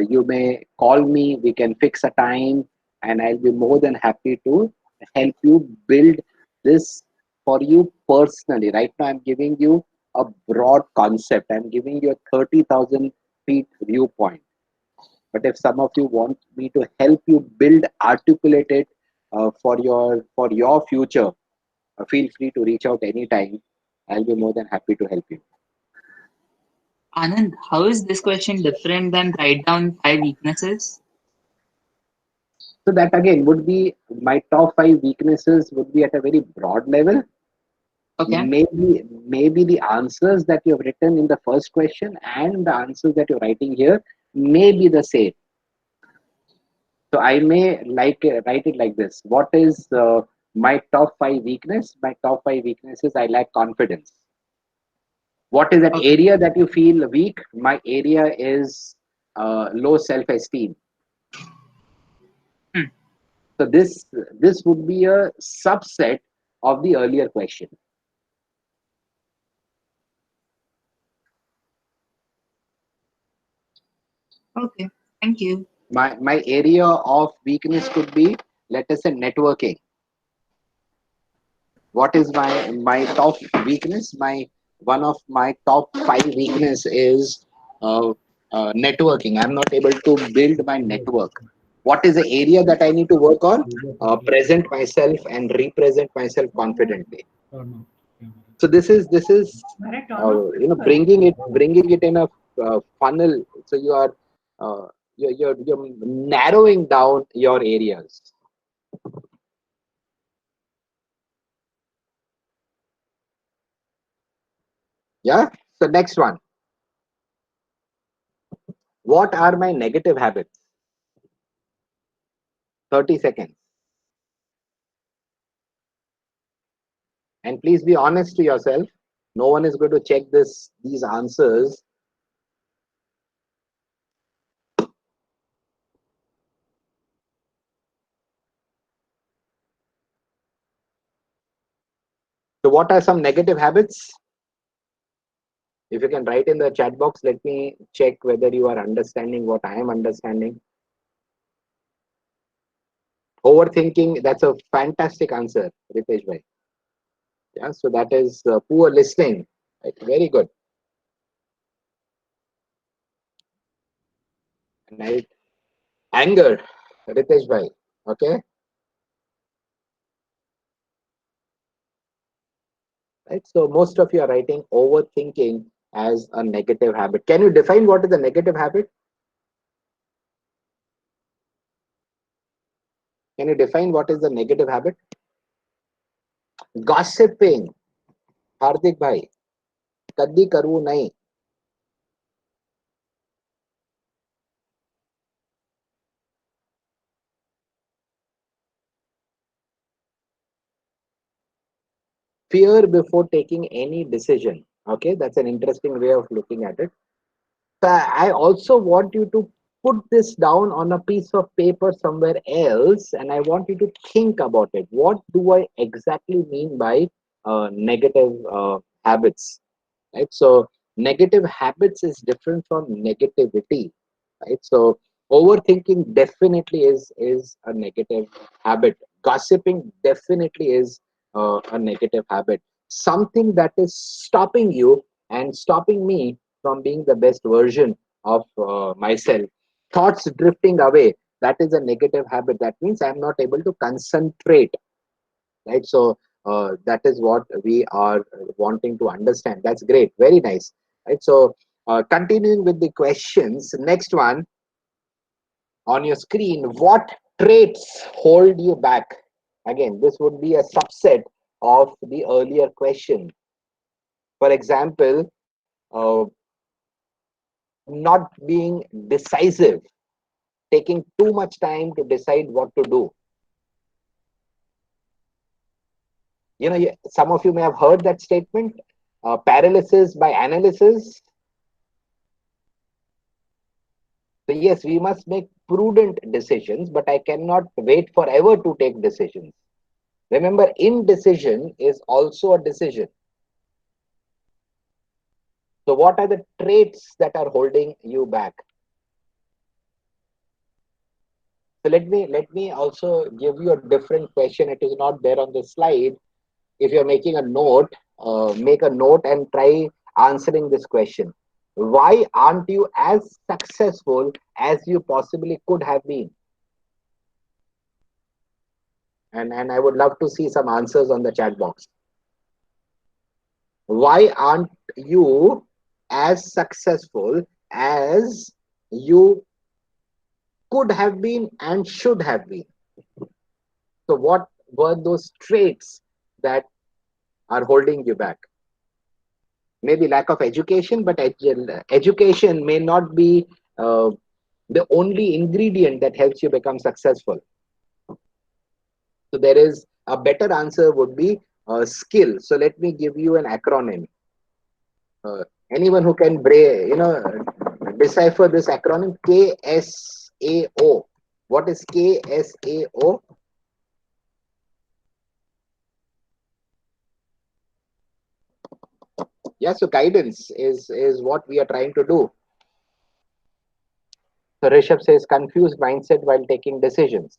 Speaker 6: You may call me, we can fix a time, and I'll be more than happy to help you build this for you personally. Right now, I'm giving you a broad concept, I'm giving you a 30,000 feet viewpoint. But if some of you want me to help you build, articulate it for your future, feel free to reach out anytime. I'll be more than happy to help you.
Speaker 9: Anand, how is this question different than write down 5 weaknesses?
Speaker 6: So that again would be my top 5 weaknesses would be at a very broad level.
Speaker 9: Okay.
Speaker 6: Maybe the answers that you have written in the first question and the answers that you're writing here may be the same. So I may write it like this. What is my top 5 weakness? My top 5 weaknesses, I lack confidence. What is that
Speaker 9: Okay.
Speaker 6: area that you feel weak? My area is low self-esteem. So this would be a subset of the earlier question.
Speaker 9: Okay, thank you.
Speaker 6: My area of weakness could be, let us say, networking. What is my top weakness? One of my top 5 weakness is networking. I'm not able to build my network. What is the area that I need to work on? Present myself and represent myself confidently. So this is bringing it in a funnel. So you are you're narrowing down your areas. Yeah. So next one. What are my negative habits? 30 seconds. And please be honest to yourself. No one is going to check these answers. So what are some negative habits? If you can write in the chat box, let me check whether you are understanding what I am understanding. Overthinking, that's a fantastic answer, Ritesh bhai. Yeah, so that is poor listening. Right? Very good. Right. Anger, Ritesh bhai. Okay. Right. So most of you are writing overthinking as a negative habit. Can you define what is a negative habit? Can you define what is the negative habit? Gossiping. Hardik bhai, kaddi karu nahi. Fear before taking any decision. Okay, that's an interesting way of looking at it. So I also want you to put this down on a piece of paper somewhere else, and I want you to think about it. What do I exactly mean by negative habits? Right. So negative habits is different from negativity. Right. So overthinking definitely is a negative habit. Gossiping definitely is a negative habit. Something that is stopping you and stopping me from being the best version of myself. Thoughts drifting away, that is a negative habit. That means I'm not able to concentrate. Right. So that is what we are wanting to understand. That's great. Very nice. Right. So continuing with the questions, next one on your screen, what traits hold you back? Again, this would be a subset of the earlier question. For example, not being decisive, taking too much time to decide what to do. You know, some of you may have heard that statement, paralysis by analysis. So yes, we must make prudent decisions, but I cannot wait forever to take decisions. Remember, indecision is also a decision. So what are the traits that are holding you back? So let me also give you a different question. It is not there on the slide. If you're making a note, make a note and try answering this question. Why aren't you as successful as you possibly could have been? And I would love to see some answers on the chat box. Why aren't you as successful as you could have been and should have been? So what were those traits that are holding you back? Maybe lack of education, but education may not be the only ingredient that helps you become successful. So there is a better answer would be skill. So let me give you an acronym. Anyone who can decipher this acronym, KSAO. What is KSAO? Yeah, so guidance is what we are trying to do. So Rishabh says confused mindset while taking decisions.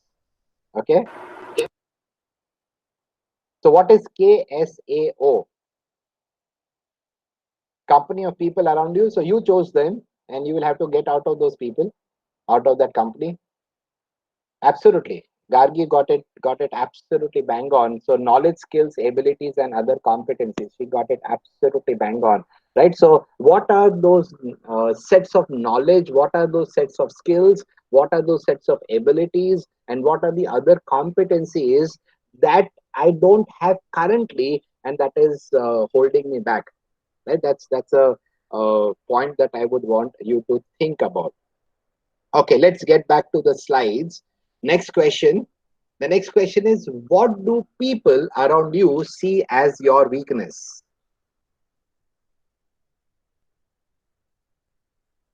Speaker 6: Okay. So what is KSAO? Company of people around you. So you chose them, and you will have to get out of those people, out of that company. Absolutely. Gargi got it absolutely bang on. So knowledge, skills, abilities, and other competencies. She got it absolutely bang on. Right. So what are those sets of knowledge? What are those sets of skills? What are those sets of abilities? And what are the other competencies that I don't have currently, and that is holding me back? Right. That's a point that I would want you to think about. Okay, let's get back to the slides. Next question. The next question is, what do people around you see as your weakness?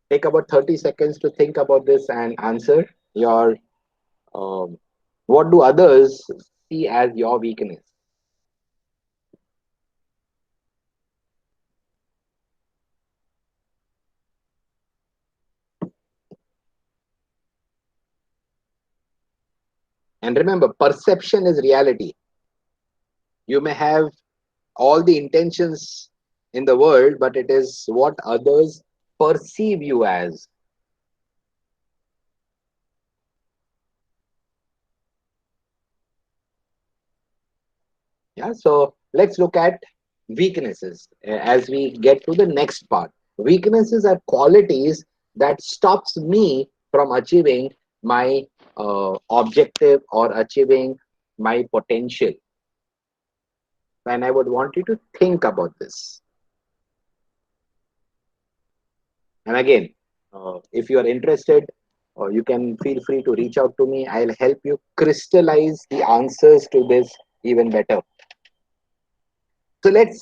Speaker 6: Take about 30 seconds to think about this and answer your, what do others see as your weakness? And remember, perception is reality. You may have all the intentions in the world, but it is what others perceive you as. Yeah, so let's look at weaknesses as we get to the next part. Weaknesses are qualities that stops me from achieving my objective or achieving my potential. And I would want you to think about this. And again, if you are interested, you can feel free to reach out to me. I'll help you crystallize the answers to this even better. So let's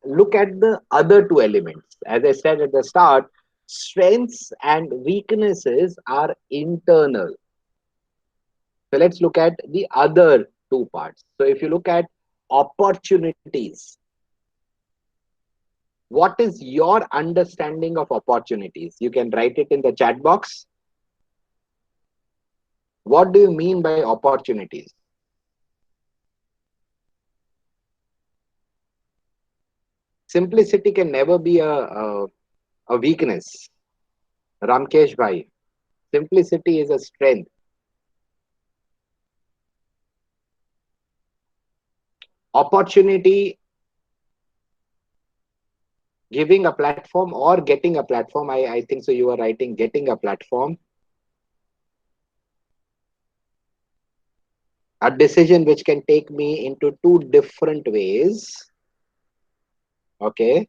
Speaker 6: look at the other two elements. As I said at the start, strengths and weaknesses are internal. So let's look at the other two parts. So if you look at opportunities, what is your understanding of opportunities? You can write it in the chat box. What do you mean by opportunities? Simplicity can never be a weakness. Ramkesh Bhai, simplicity is a strength. Opportunity, giving a platform or getting a platform. I think so. You are writing getting a platform. A decision which can take me into two different ways. Okay.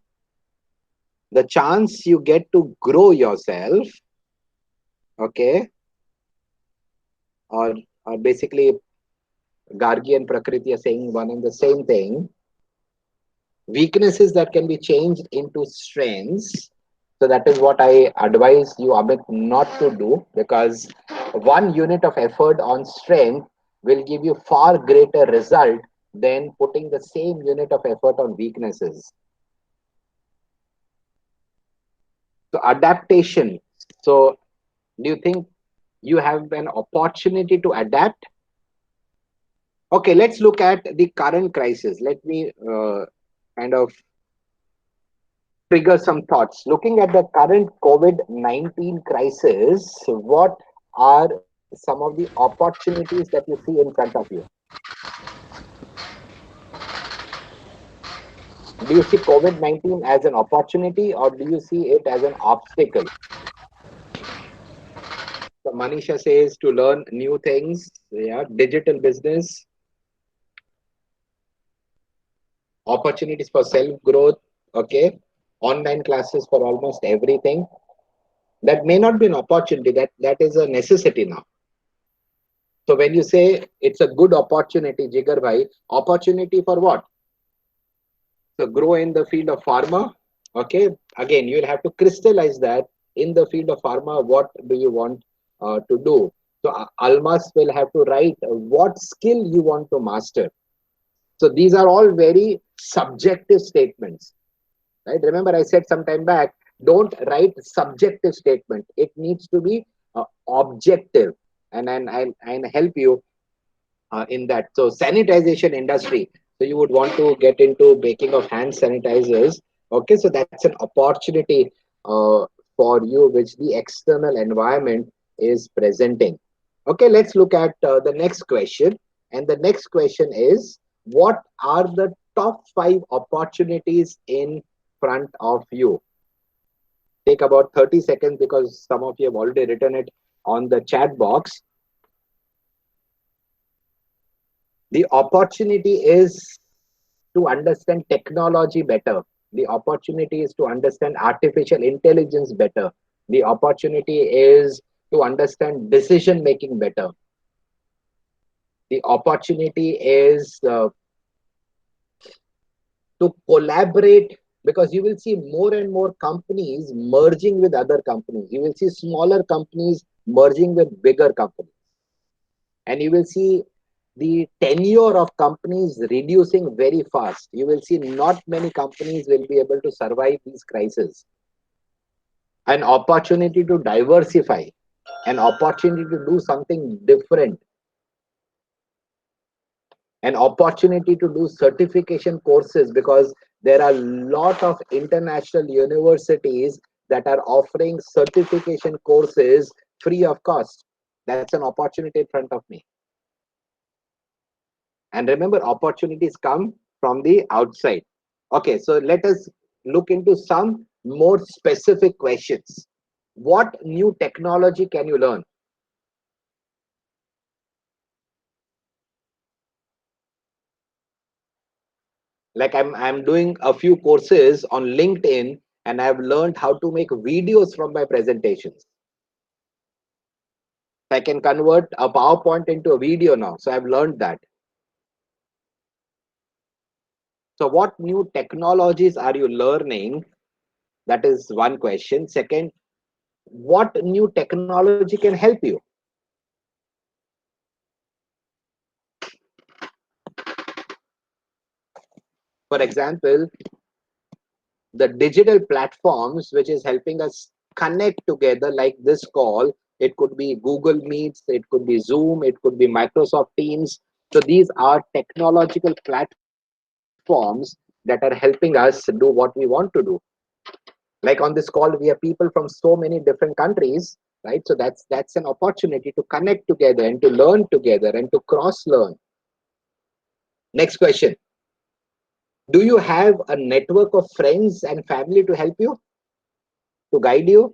Speaker 6: The chance you get to grow yourself. Okay. Or basically, Gargi and Prakriti are saying one and the same thing. Weaknesses that can be changed into strengths. So that is what I advise you, Amit, not to do, because 1 unit of effort on strength will give you far greater result than putting the same unit of effort on weaknesses. So adaptation. So do you think you have an opportunity to adapt? Okay, let's look at the current crisis. Let me kind of trigger some thoughts. Looking at the current COVID-19 crisis, what are some of the opportunities that you see in front of you? Do you see COVID-19 as an opportunity or do you see it as an obstacle? So Manisha says to learn new things, yeah, digital business, opportunities for self-growth, okay, online classes for almost everything. That may not be an opportunity, that is a necessity now. So when you say it's a good opportunity, Jigar Bhai, opportunity for what? So grow in the field of pharma. Okay, again, you'll have to crystallize that in the field of pharma. What do you want to do? So Almas will have to write what skill you want to master. So these are all very subjective statements, right? Remember, I said some time back, don't write subjective statement. It needs to be objective, and I'll help you in that. So sanitization industry. So you would want to get into making of hand sanitizers. Okay, so that's an opportunity for you, which the external environment is presenting. Okay, let's look at the next question. And the next question is, what are the top 5 opportunities in front of you? Take about 30 seconds because some of you have already written it on the chat box. The opportunity is to understand technology better. The opportunity is to understand artificial intelligence better. The opportunity is to understand decision making better. The opportunity is to collaborate, because you will see more and more companies merging with other companies. You will see smaller companies merging with bigger companies. And you will see the tenure of companies reducing very fast. You will see not many companies will be able to survive these crises. An opportunity to diversify, an opportunity to do something different, an opportunity to do certification courses, because there are a lot of international universities that are offering certification courses free of cost. That's an opportunity in front of me. And remember, opportunities come from the outside. Okay, so let us look into some more specific questions. What new technology can you learn? Like I'm doing a few courses on LinkedIn, and I've learned how to make videos from my presentations. I can convert a PowerPoint into a video now. So I've learned that. So what new technologies are you learning? That is one question. Second, what new technology can help you? For example, the digital platforms which is helping us connect together, like this call. It could be Google Meets, it could be Zoom, it could be Microsoft Teams. So these are technological platforms that are helping us do what we want to do. Like on this call, we have people from so many different countries, right? So that's an opportunity to connect together and to learn together and to cross learn. Next question. Do you have a network of friends and family to help you, to guide you?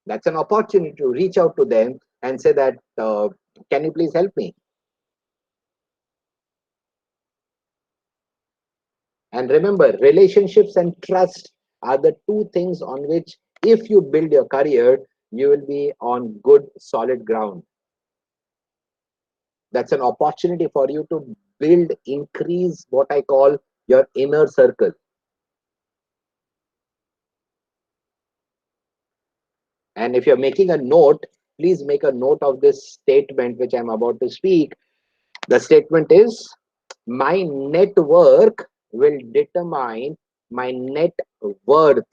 Speaker 6: That's an opportunity to reach out to them and say that, can you please help me? And remember, relationships and trust are the two things on which, if you build your career, you will be on good, solid ground. That's an opportunity for you to build, increase what I call your inner circle. And if you're making a note, please make a note of this statement which I'm about to speak. The statement is, my network will determine my net worth.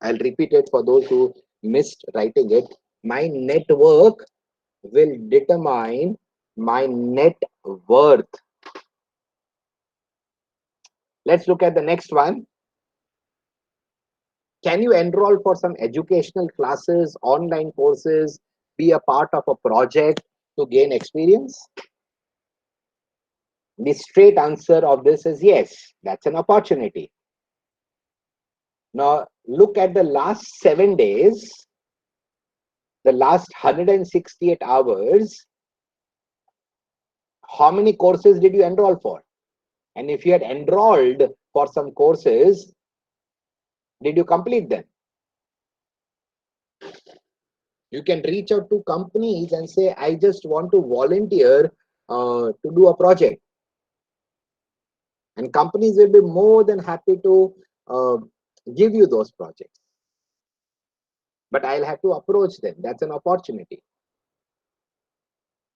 Speaker 6: I'll repeat it for those who missed writing it. My network will determine my net worth. Let's look at the next one. Can you enroll for some educational classes, online courses, be a part of a project to gain experience? The straight answer of this is yes, that's an opportunity. Now, look at the last 7 days, the last 168 hours. How many courses did you enroll for? And if you had enrolled for some courses, did you complete them? You can reach out to companies and say, I just want to volunteer to do a project. And companies will be more than happy to give you those projects. But I'll have to approach them. That's an opportunity.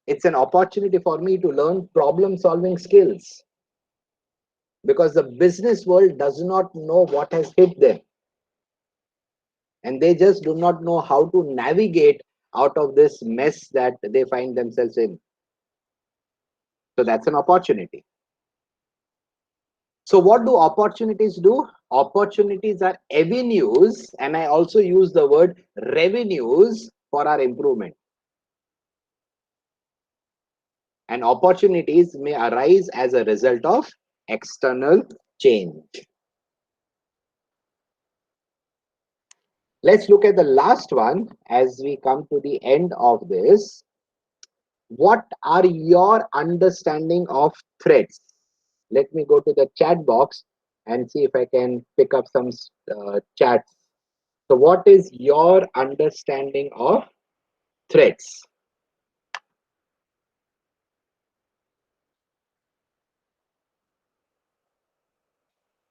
Speaker 6: It's an opportunity for me to learn problem-solving skills, because the business world does not know what has hit them. And they just do not know how to navigate out of this mess that they find themselves in. So that's an opportunity. So what do opportunities do? Opportunities are avenues, and I also use the word revenues for our improvement. And opportunities may arise as a result of external change. Let's look at the last one as we come to the end of this. What are your understanding of threats? Let me go to the chat box and see if I can pick up some chats. So what is your understanding of threats?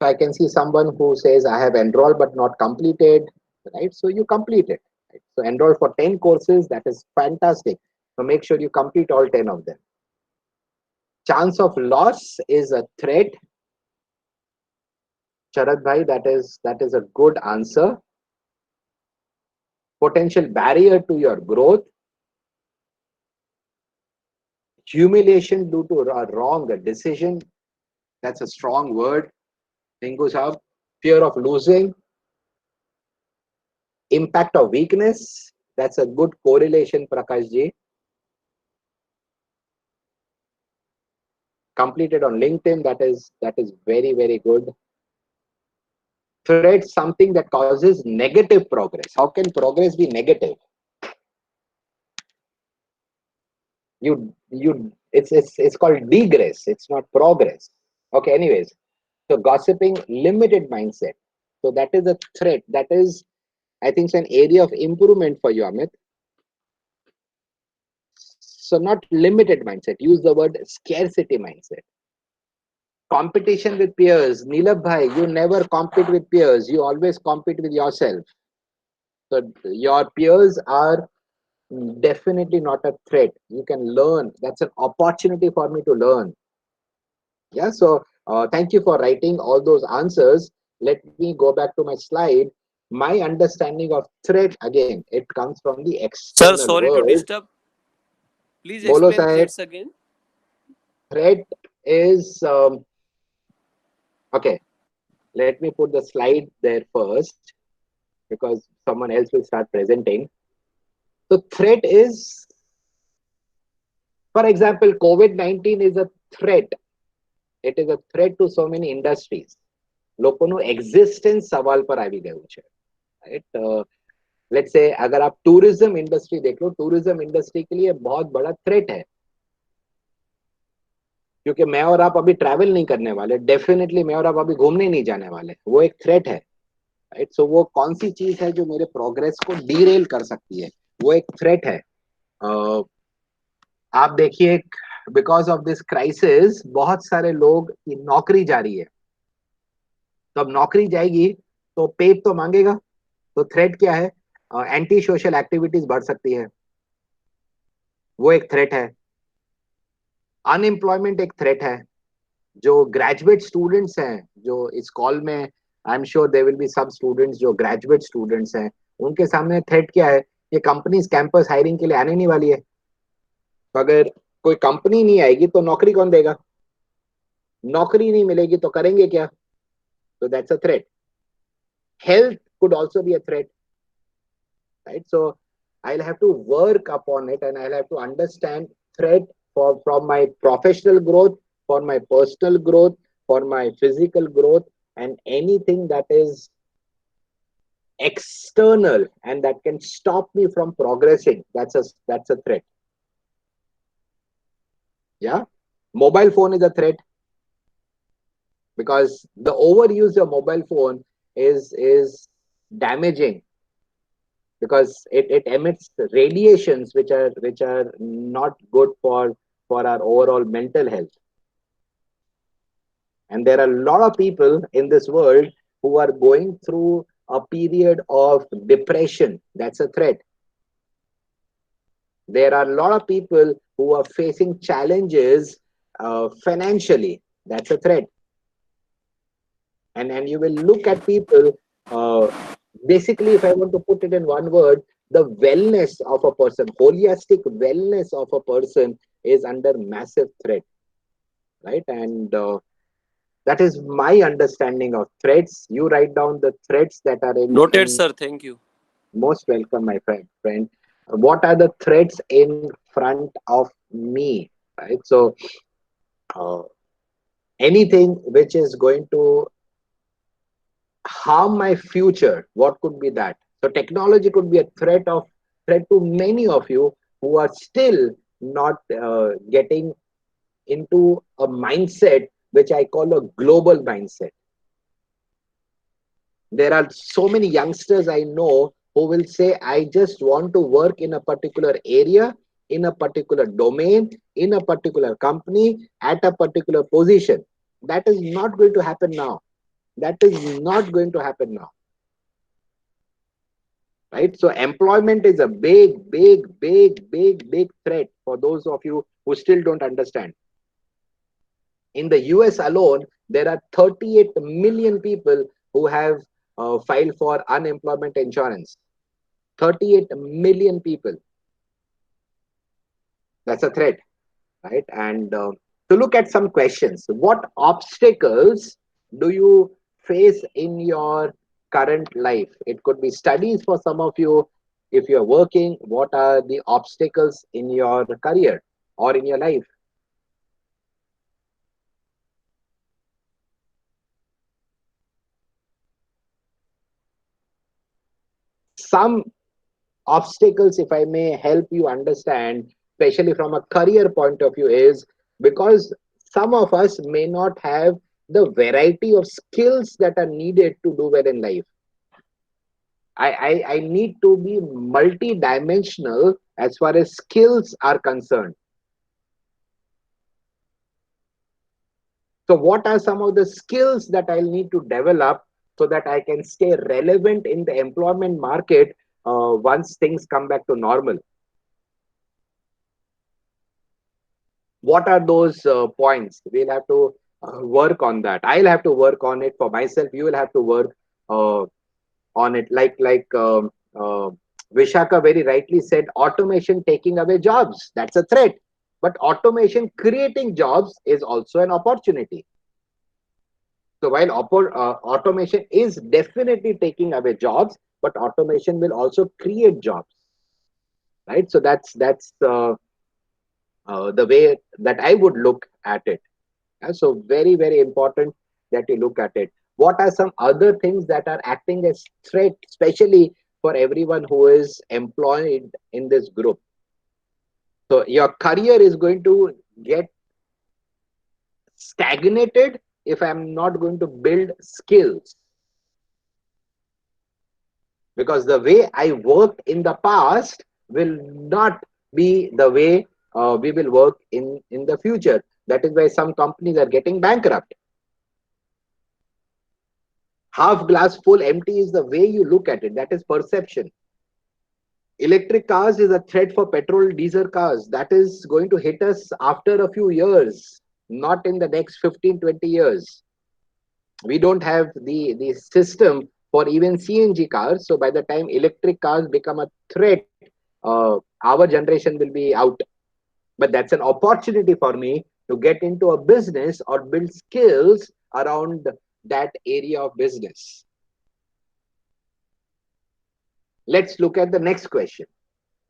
Speaker 6: So I can see someone who says, I have enrolled but not completed, right? So you complete it. Right? So enroll for 10 courses, that is fantastic. So make sure you complete all 10 of them. Chance of loss is a threat. Sharad bhai, that is a good answer. Potential barrier to your growth. Humiliation due to a wrong decision. That's a strong word. Ringu Saab. Fear of losing. Impact of weakness. That's a good correlation, Prakash ji. Completed on LinkedIn. That is very, very good. Threat, something that causes negative progress. How can progress be negative? It's called degress. It's not progress. Okay. Anyways, so gossiping, limited mindset. So that is a threat. That is, I think, an area of improvement for you, Amit. So not limited mindset. Use the word scarcity mindset. Competition with peers. Neelab bhai, you never compete with peers. You always compete with yourself. So your peers are definitely not a threat. You can learn. That's an opportunity for me to learn. Yeah. So thank you for writing all those answers. Let me go back to my slide. My understanding of threat, again, it comes from the
Speaker 7: Sir,
Speaker 6: external
Speaker 7: sorry to
Speaker 6: world.
Speaker 7: disturb. Please
Speaker 6: Bolo
Speaker 7: explain
Speaker 6: sahib,
Speaker 7: threats again.
Speaker 6: threat is okay. Let me put the slide there first because someone else will start presenting. So threat is, for example, COVID-19 is a threat. It is a threat to so many industries. લોકોનું existence સવાલ પર આવી ગયું છે, right? Let's say अगर आप tourism industry देख लो, tourism industry के लिए बहुत बड़ा threat है, क्योंकि मैं और आप अभी travel नहीं करने वाले, definitely मैं और आप अभी घूमने नहीं जाने वाले, वो एक threat है, right? So वो कौन सी चीज है जो मेरे progress को derail कर सकती है, वो एक threat है. आप देखिए, बिकॉज ऑफ दिस क्राइसिस बहुत सारे लोग की नौकरी जा रही है. तो अब नौकरी जाएगी तो पे तो मांगेगा. तो थ्रेट क्या है? एंटी सोशल एक्टिविटीज बढ़ सकती है, वो एक थ्रेट है. अनएम्प्लॉयमेंट एक थ्रेट है. जो ग्रेजुएट स्टूडेंट्स हैं, जो इस कॉल में, I am sure there will be सब स्टूडेंट्स जो ग्रेजुएट स्टूडेंट्स हैं, उनके सामने थ्रेट क्या है? ये कंपनीज कैंपस हायरिंग के लिए आने नहीं वाली है. तो अगर कोई कंपनी नहीं आएगी तो नौकरी कौन देगा? नौकरी नहीं मिलेगी तो करेंगे क्या? So that's a threat. Health could also be a threat, right? So I'll have to work upon it and I'll have to understand threat from my professional growth, for my personal growth, for my physical growth, and anything that is external and that can stop me from progressing. That's a threat. Yeah. Mobile phone is a threat, because the overuse of mobile phone is damaging, because it emits radiations which are not good for our overall mental health. And there are a lot of people in this world who are going through a period of depression. That's a threat. There are a lot of people who are facing challenges financially. That's a threat. And you will look at people, basically, if I want to put it in one word, the wellness of a person, holistic wellness of a person is under massive threat, right? And that is my understanding of threats. You write down the threats that are
Speaker 7: Noted, sir. Thank you.
Speaker 6: Most welcome, my friend. What are the threats in front of me, right? So anything which is going to harm my future, what could be that? So technology could be a threat to many of you who are still not getting into a mindset which I call a global mindset. There are so many youngsters I know who will say, I just want to work in a particular area, in a particular domain, in a particular company, at a particular position. That is not going to happen now. That is not going to happen now. Right? So employment is a big threat for those of you who still don't understand. In the US alone, there are 38 million people who have filed for unemployment insurance. 38 million people. That's a threat, right? And to look at some questions, what obstacles do you face in your current life? It could be studies for some of you. If you're working, what are the obstacles in your career or in your life? Some obstacles, if I may help you understand, especially from a career point of view, is because some of us may not have the variety of skills that are needed to do well in life. I need to be multi-dimensional as far as skills are concerned. So what are some of the skills that I'll need to develop so that I can stay relevant in the employment market once things come back to normal? What are those points? We'll have to work on that. I'll have to work on it for myself. You will have to work on it. Like Vishaka very rightly said, automation taking away jobs, that's a threat. But automation creating jobs is also an opportunity. So while automation is definitely taking away jobs, but automation will also create jobs, right? So that's the way that I would look at it. So very, very important that you look at it. What are some other things that are acting as threat, especially for everyone who is employed in this group? So your career is going to get stagnated if I'm not going to build skills. Because the way I worked in the past will not be the way we will work in the future. That is why some companies are getting bankrupt. Half glass full, empty is the way you look at it. That is perception. Electric cars is a threat for petrol, diesel cars. That is going to hit us after a few years, not in the next 15, 20 years. We don't have the system for even CNG cars. So by the time electric cars become a threat, our generation will be out. But that's an opportunity for me to get into a business or build skills around that area of business. Let's look at the next question.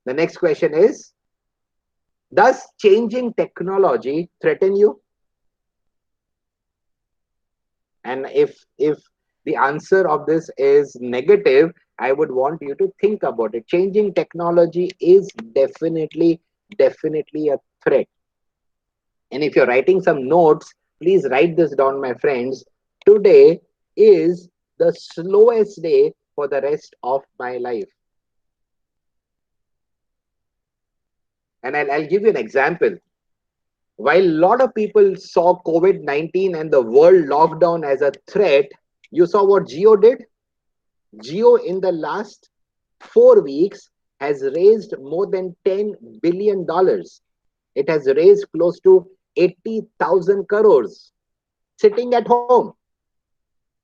Speaker 6: The next question is, does changing technology threaten you? And if the answer of this is negative, I would want you to think about it. Changing technology is definitely a threat. And if you're writing some notes, please write this down, my friends. Today is the slowest day for the rest of my life. And I'll give you an example. While a lot of people saw COVID-19 and the world lockdown as a threat, you saw what Jio did? Jio in the last 4 weeks has raised more than $10 billion. It has raised close to 80,000 crores sitting at home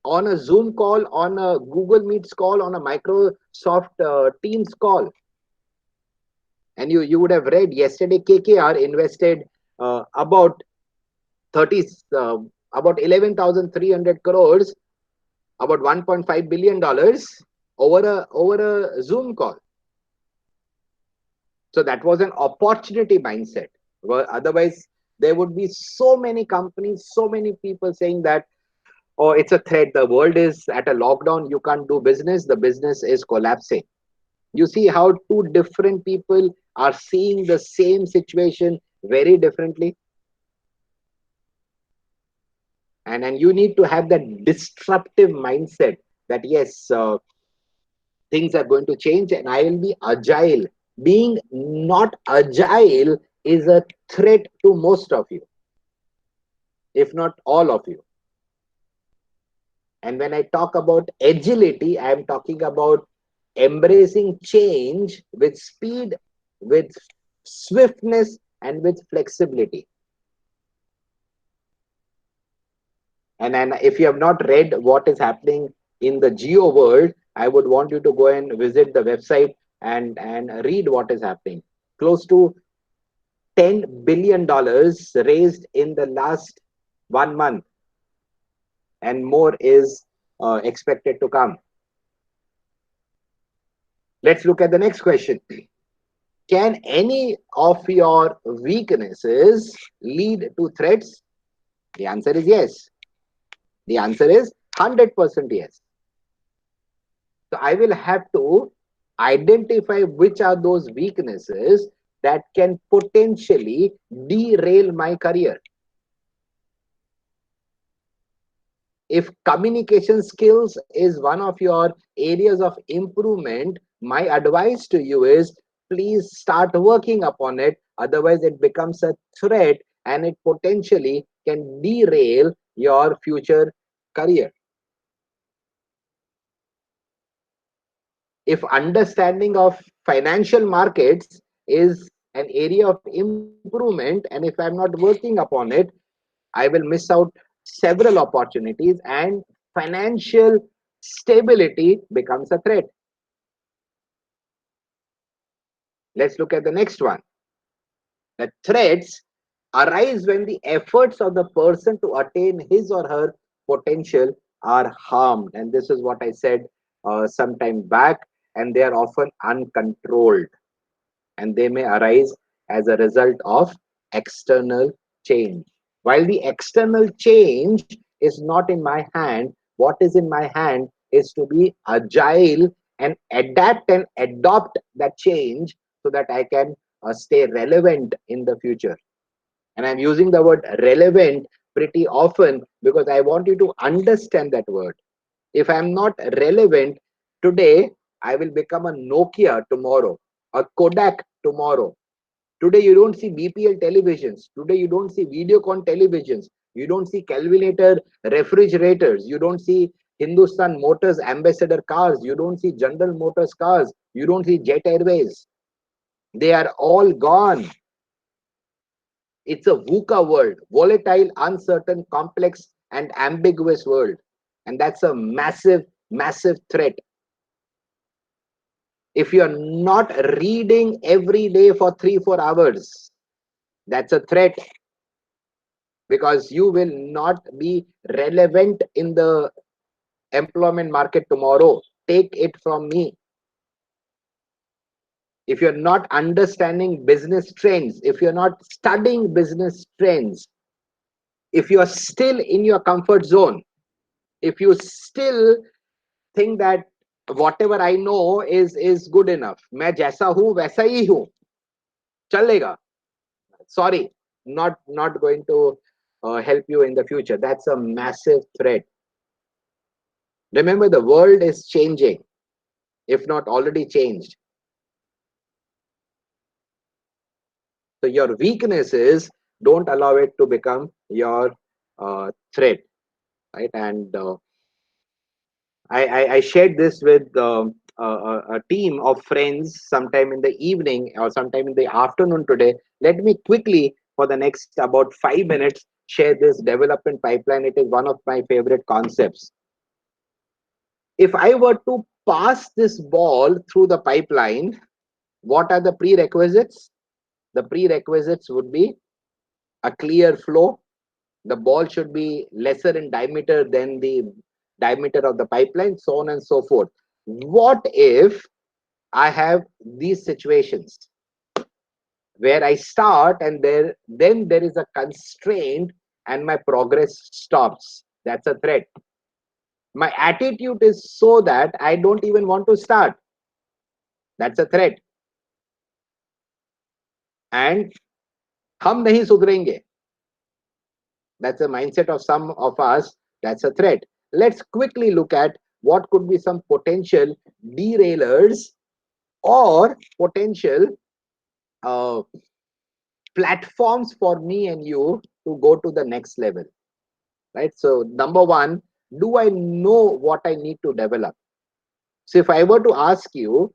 Speaker 6: on a Zoom call, on a Google Meets call, on a Microsoft Teams call. And you would have read yesterday KKR invested about 11,300 crores, about $1.5 billion over a Zoom call. So that was an opportunity mindset. Well, otherwise, there would be so many companies, so many people saying that, oh, it's a threat. The world is at a lockdown. You can't do business. The business is collapsing. You see how two different people are seeing the same situation very differently. And you need to have that disruptive mindset that yes, things are going to change and I will be agile. Being not agile is a threat to most of you, if not all of you. And when I talk about agility, I am talking about embracing change with speed, with swiftness, and with flexibility. And if you have not read what is happening in the Jio world, I would want you to go and visit the website and read what is happening. Close to $10 billion raised in the last 1 month, and more is expected to come. Let's look at the next question. Can any of your weaknesses lead to threats? The answer is yes. The answer is 100% yes. So I will have to identify which are those weaknesses that can potentially derail my career. If communication skills is one of your areas of improvement, my advice to you is please start working upon it. Otherwise, it becomes a threat and it potentially can derail your future career. If understanding of financial markets is an area of improvement, and if I'm not working upon it, I will miss out several opportunities and financial stability becomes a threat. Let's look at the next one. The threats arise when the efforts of the person to attain his or her potential are harmed. And this is what I said some time back, and they are often uncontrolled. And they may arise as a result of external change. While the external change is not in my hand, what is in my hand is to be agile and adapt and adopt that change so that I can stay relevant in the future. And I'm using the word relevant pretty often because I want you to understand that word. If I'm not relevant today, I will become a Nokia tomorrow, a Kodak tomorrow. Today, you don't see BPL televisions. Today, you don't see Videocon televisions. You don't see Kelvinator refrigerators. You don't see Hindustan Motors ambassador cars. You don't see General Motors cars. You don't see Jet Airways. They are all gone. It's a VUCA world, volatile, uncertain, complex, and ambiguous world. And that's a massive, massive threat. If you're not reading every day for 3-4 hours, that's a threat, because you will not be relevant in the employment market tomorrow. Take it from me. If you're not understanding business trends, if you're not studying business trends, if you're still in your comfort zone, if you still think that whatever I know is good enough, मैं जैसा हूँ वैसा ही हूँ, चलेगा. Sorry, not going to help you in the future. That's a massive threat. Remember, the world is changing, if not already changed. So your weaknesses, don't allow it to become your threat, right? And I shared this with a team of friends sometime in the evening or sometime in the afternoon today. Let me quickly, for the next about 5 minutes, share this development pipeline. It is one of my favorite concepts. If I were to pass this ball through the pipeline, what are the prerequisites? The prerequisites would be a clear flow. The ball should be lesser in diameter than the diameter of the pipeline, so on and so forth. What if I have these situations where I start and then there is a constraint and my progress stops? That's a threat. My attitude is so that I don't even want to start. That's a threat. And हम नहीं सुधरेंगे. That's the mindset of some of us. That's a threat. Let's quickly look at what could be some potential derailers or potential platforms for me and you to go to the next level, right? So number one, do I know what I need to develop? So if I were to ask you,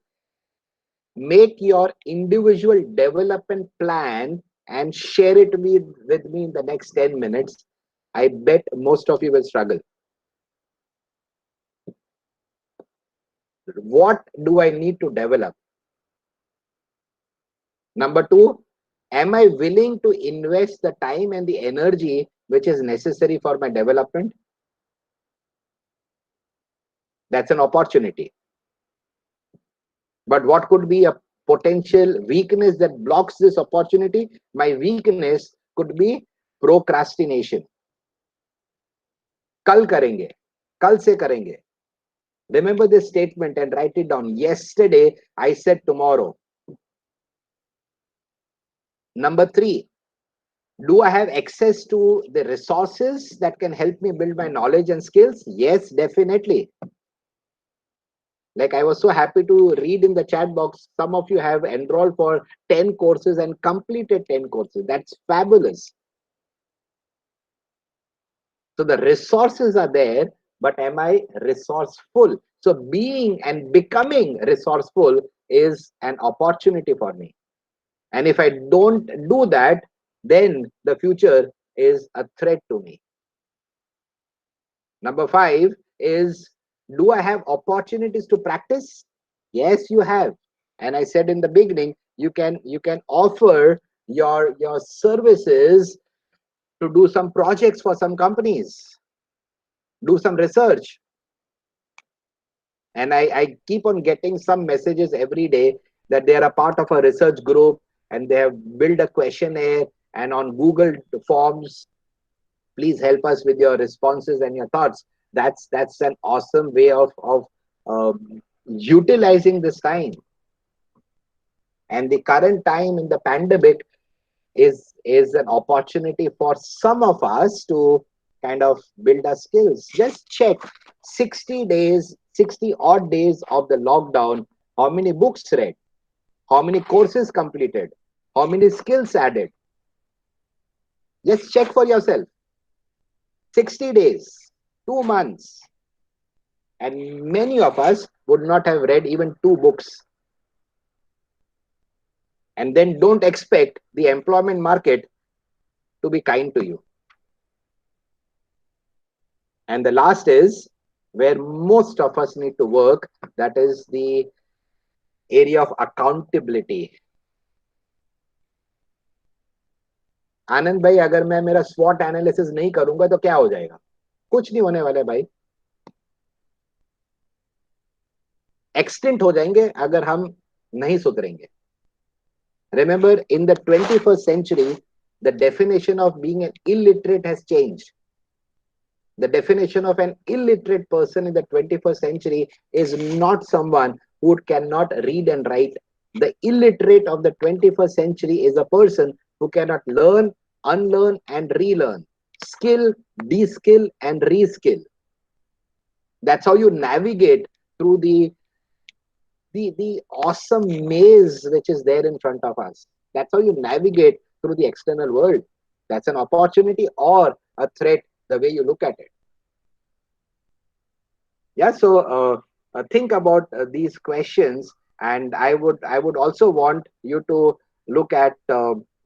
Speaker 6: make your individual development plan and share it with me in the next 10 minutes, I bet most of you will struggle. What do I need to develop? Number two, am I willing to invest the time and the energy which is necessary for my development? That's an opportunity. But what could be a potential weakness that blocks this opportunity? My weakness could be procrastination. कल करेंगे, कल से करेंगे. Remember this statement and write it down. Yesterday, I said tomorrow. Number 3, do I have access to the resources that can help me build my knowledge and skills? Yes, definitely. Like I was so happy to read in the chat box, some of you have enrolled for 10 courses and completed 10 courses. That's fabulous. So the resources are there, but am I resourceful? So being and becoming resourceful is an opportunity for me. And if I don't do that, then the future is a threat to me. Number 5 is, do I have opportunities to practice? Yes, you have. And I said in the beginning, you can offer your services to do some projects for some companies, do some research. And I keep on getting some messages every day that they are a part of a research group and they have built a questionnaire, and on Google Forms, please help us with your responses and your thoughts. That's an awesome way of utilizing this time. And the current time in the pandemic is an opportunity for some of us to kind of build our skills. Just check 60 odd days of the lockdown, how many books read, how many courses completed, how many skills added. Just check for yourself. 60 days, 2 months, and many of us would not have read even 2 books. And then don't expect the employment market to be kind to you. And the last is where most of us need to work, that is the area of accountability. आनंद भाई, अगर मैं मेरा SWOT analysis नहीं करूंगा तो क्या हो जाएगा? कुछ नहीं होने वाला भाई. एक्सटेंट हो जाएंगे अगर हम नहीं सुधरेंगे. Remember, in the 21st century, the definition of being an illiterate has changed. The definition of an illiterate person in the 21st century is not someone who cannot read and write. The illiterate of the 21st century is a person who cannot learn, unlearn, and relearn, skill, de-skill, and reskill. That's how you navigate through the awesome maze which is there in front of us. That's how you navigate through the external world. That's an opportunity or a threat, the way you look at it. Yeah, so think about these questions, and I would also want you to look at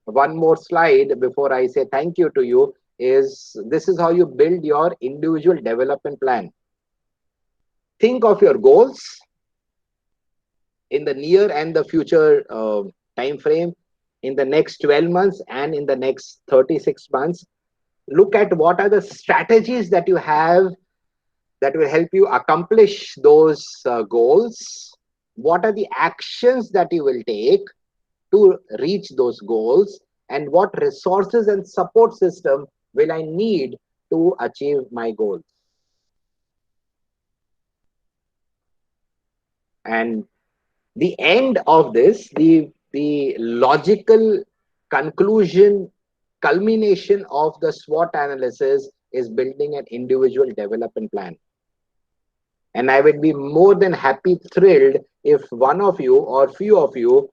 Speaker 6: one more slide before I say thank you to you. This is how you build your individual development plan. Think of your goals in the near and the future time frame, in the next 12 months and in the next 36 months. Look at what are the strategies that you have that will help you accomplish those goals. What are the actions that you will take to reach those goals, and what resources and support system will I need to achieve my goals? And the end of this, the logical conclusion, culmination of the SWOT analysis is building an individual development plan. And I would be more than happy, thrilled, if one of you or few of you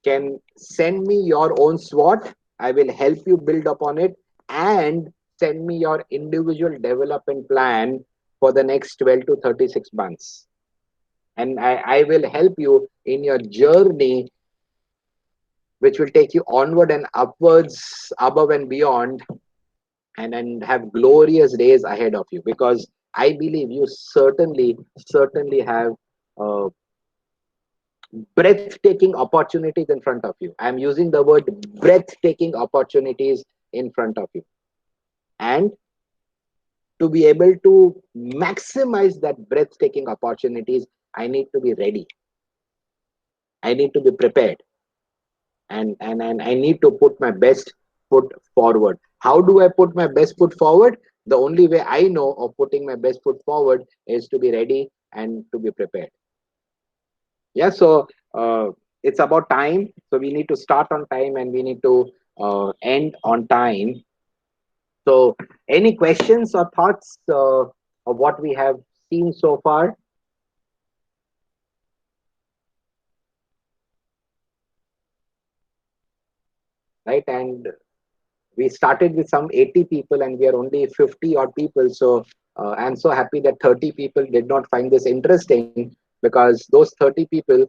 Speaker 6: can send me your own SWOT. I will help you build upon it, and send me your individual development plan for the next 12 to 36 months. And I will help you in your journey, which will take you onward and upwards, above and beyond, and have glorious days ahead of you, because I believe you certainly have breathtaking opportunities in front of you. I'm using the word breathtaking opportunities in front of you. And to be able to maximize that breathtaking opportunities, I need to be ready. I need to be prepared. And I need to put my best foot forward. How do I put my best foot forward? The only way I know of putting my best foot forward is to be ready and to be prepared. Yeah, so it's about time. So we need to start on time and we need to end on time. So any questions or thoughts of what we have seen so far? Right, and we started with some 80 people and we are only 50 odd people. So I'm so happy that 30 people did not find this interesting, because those 30 people will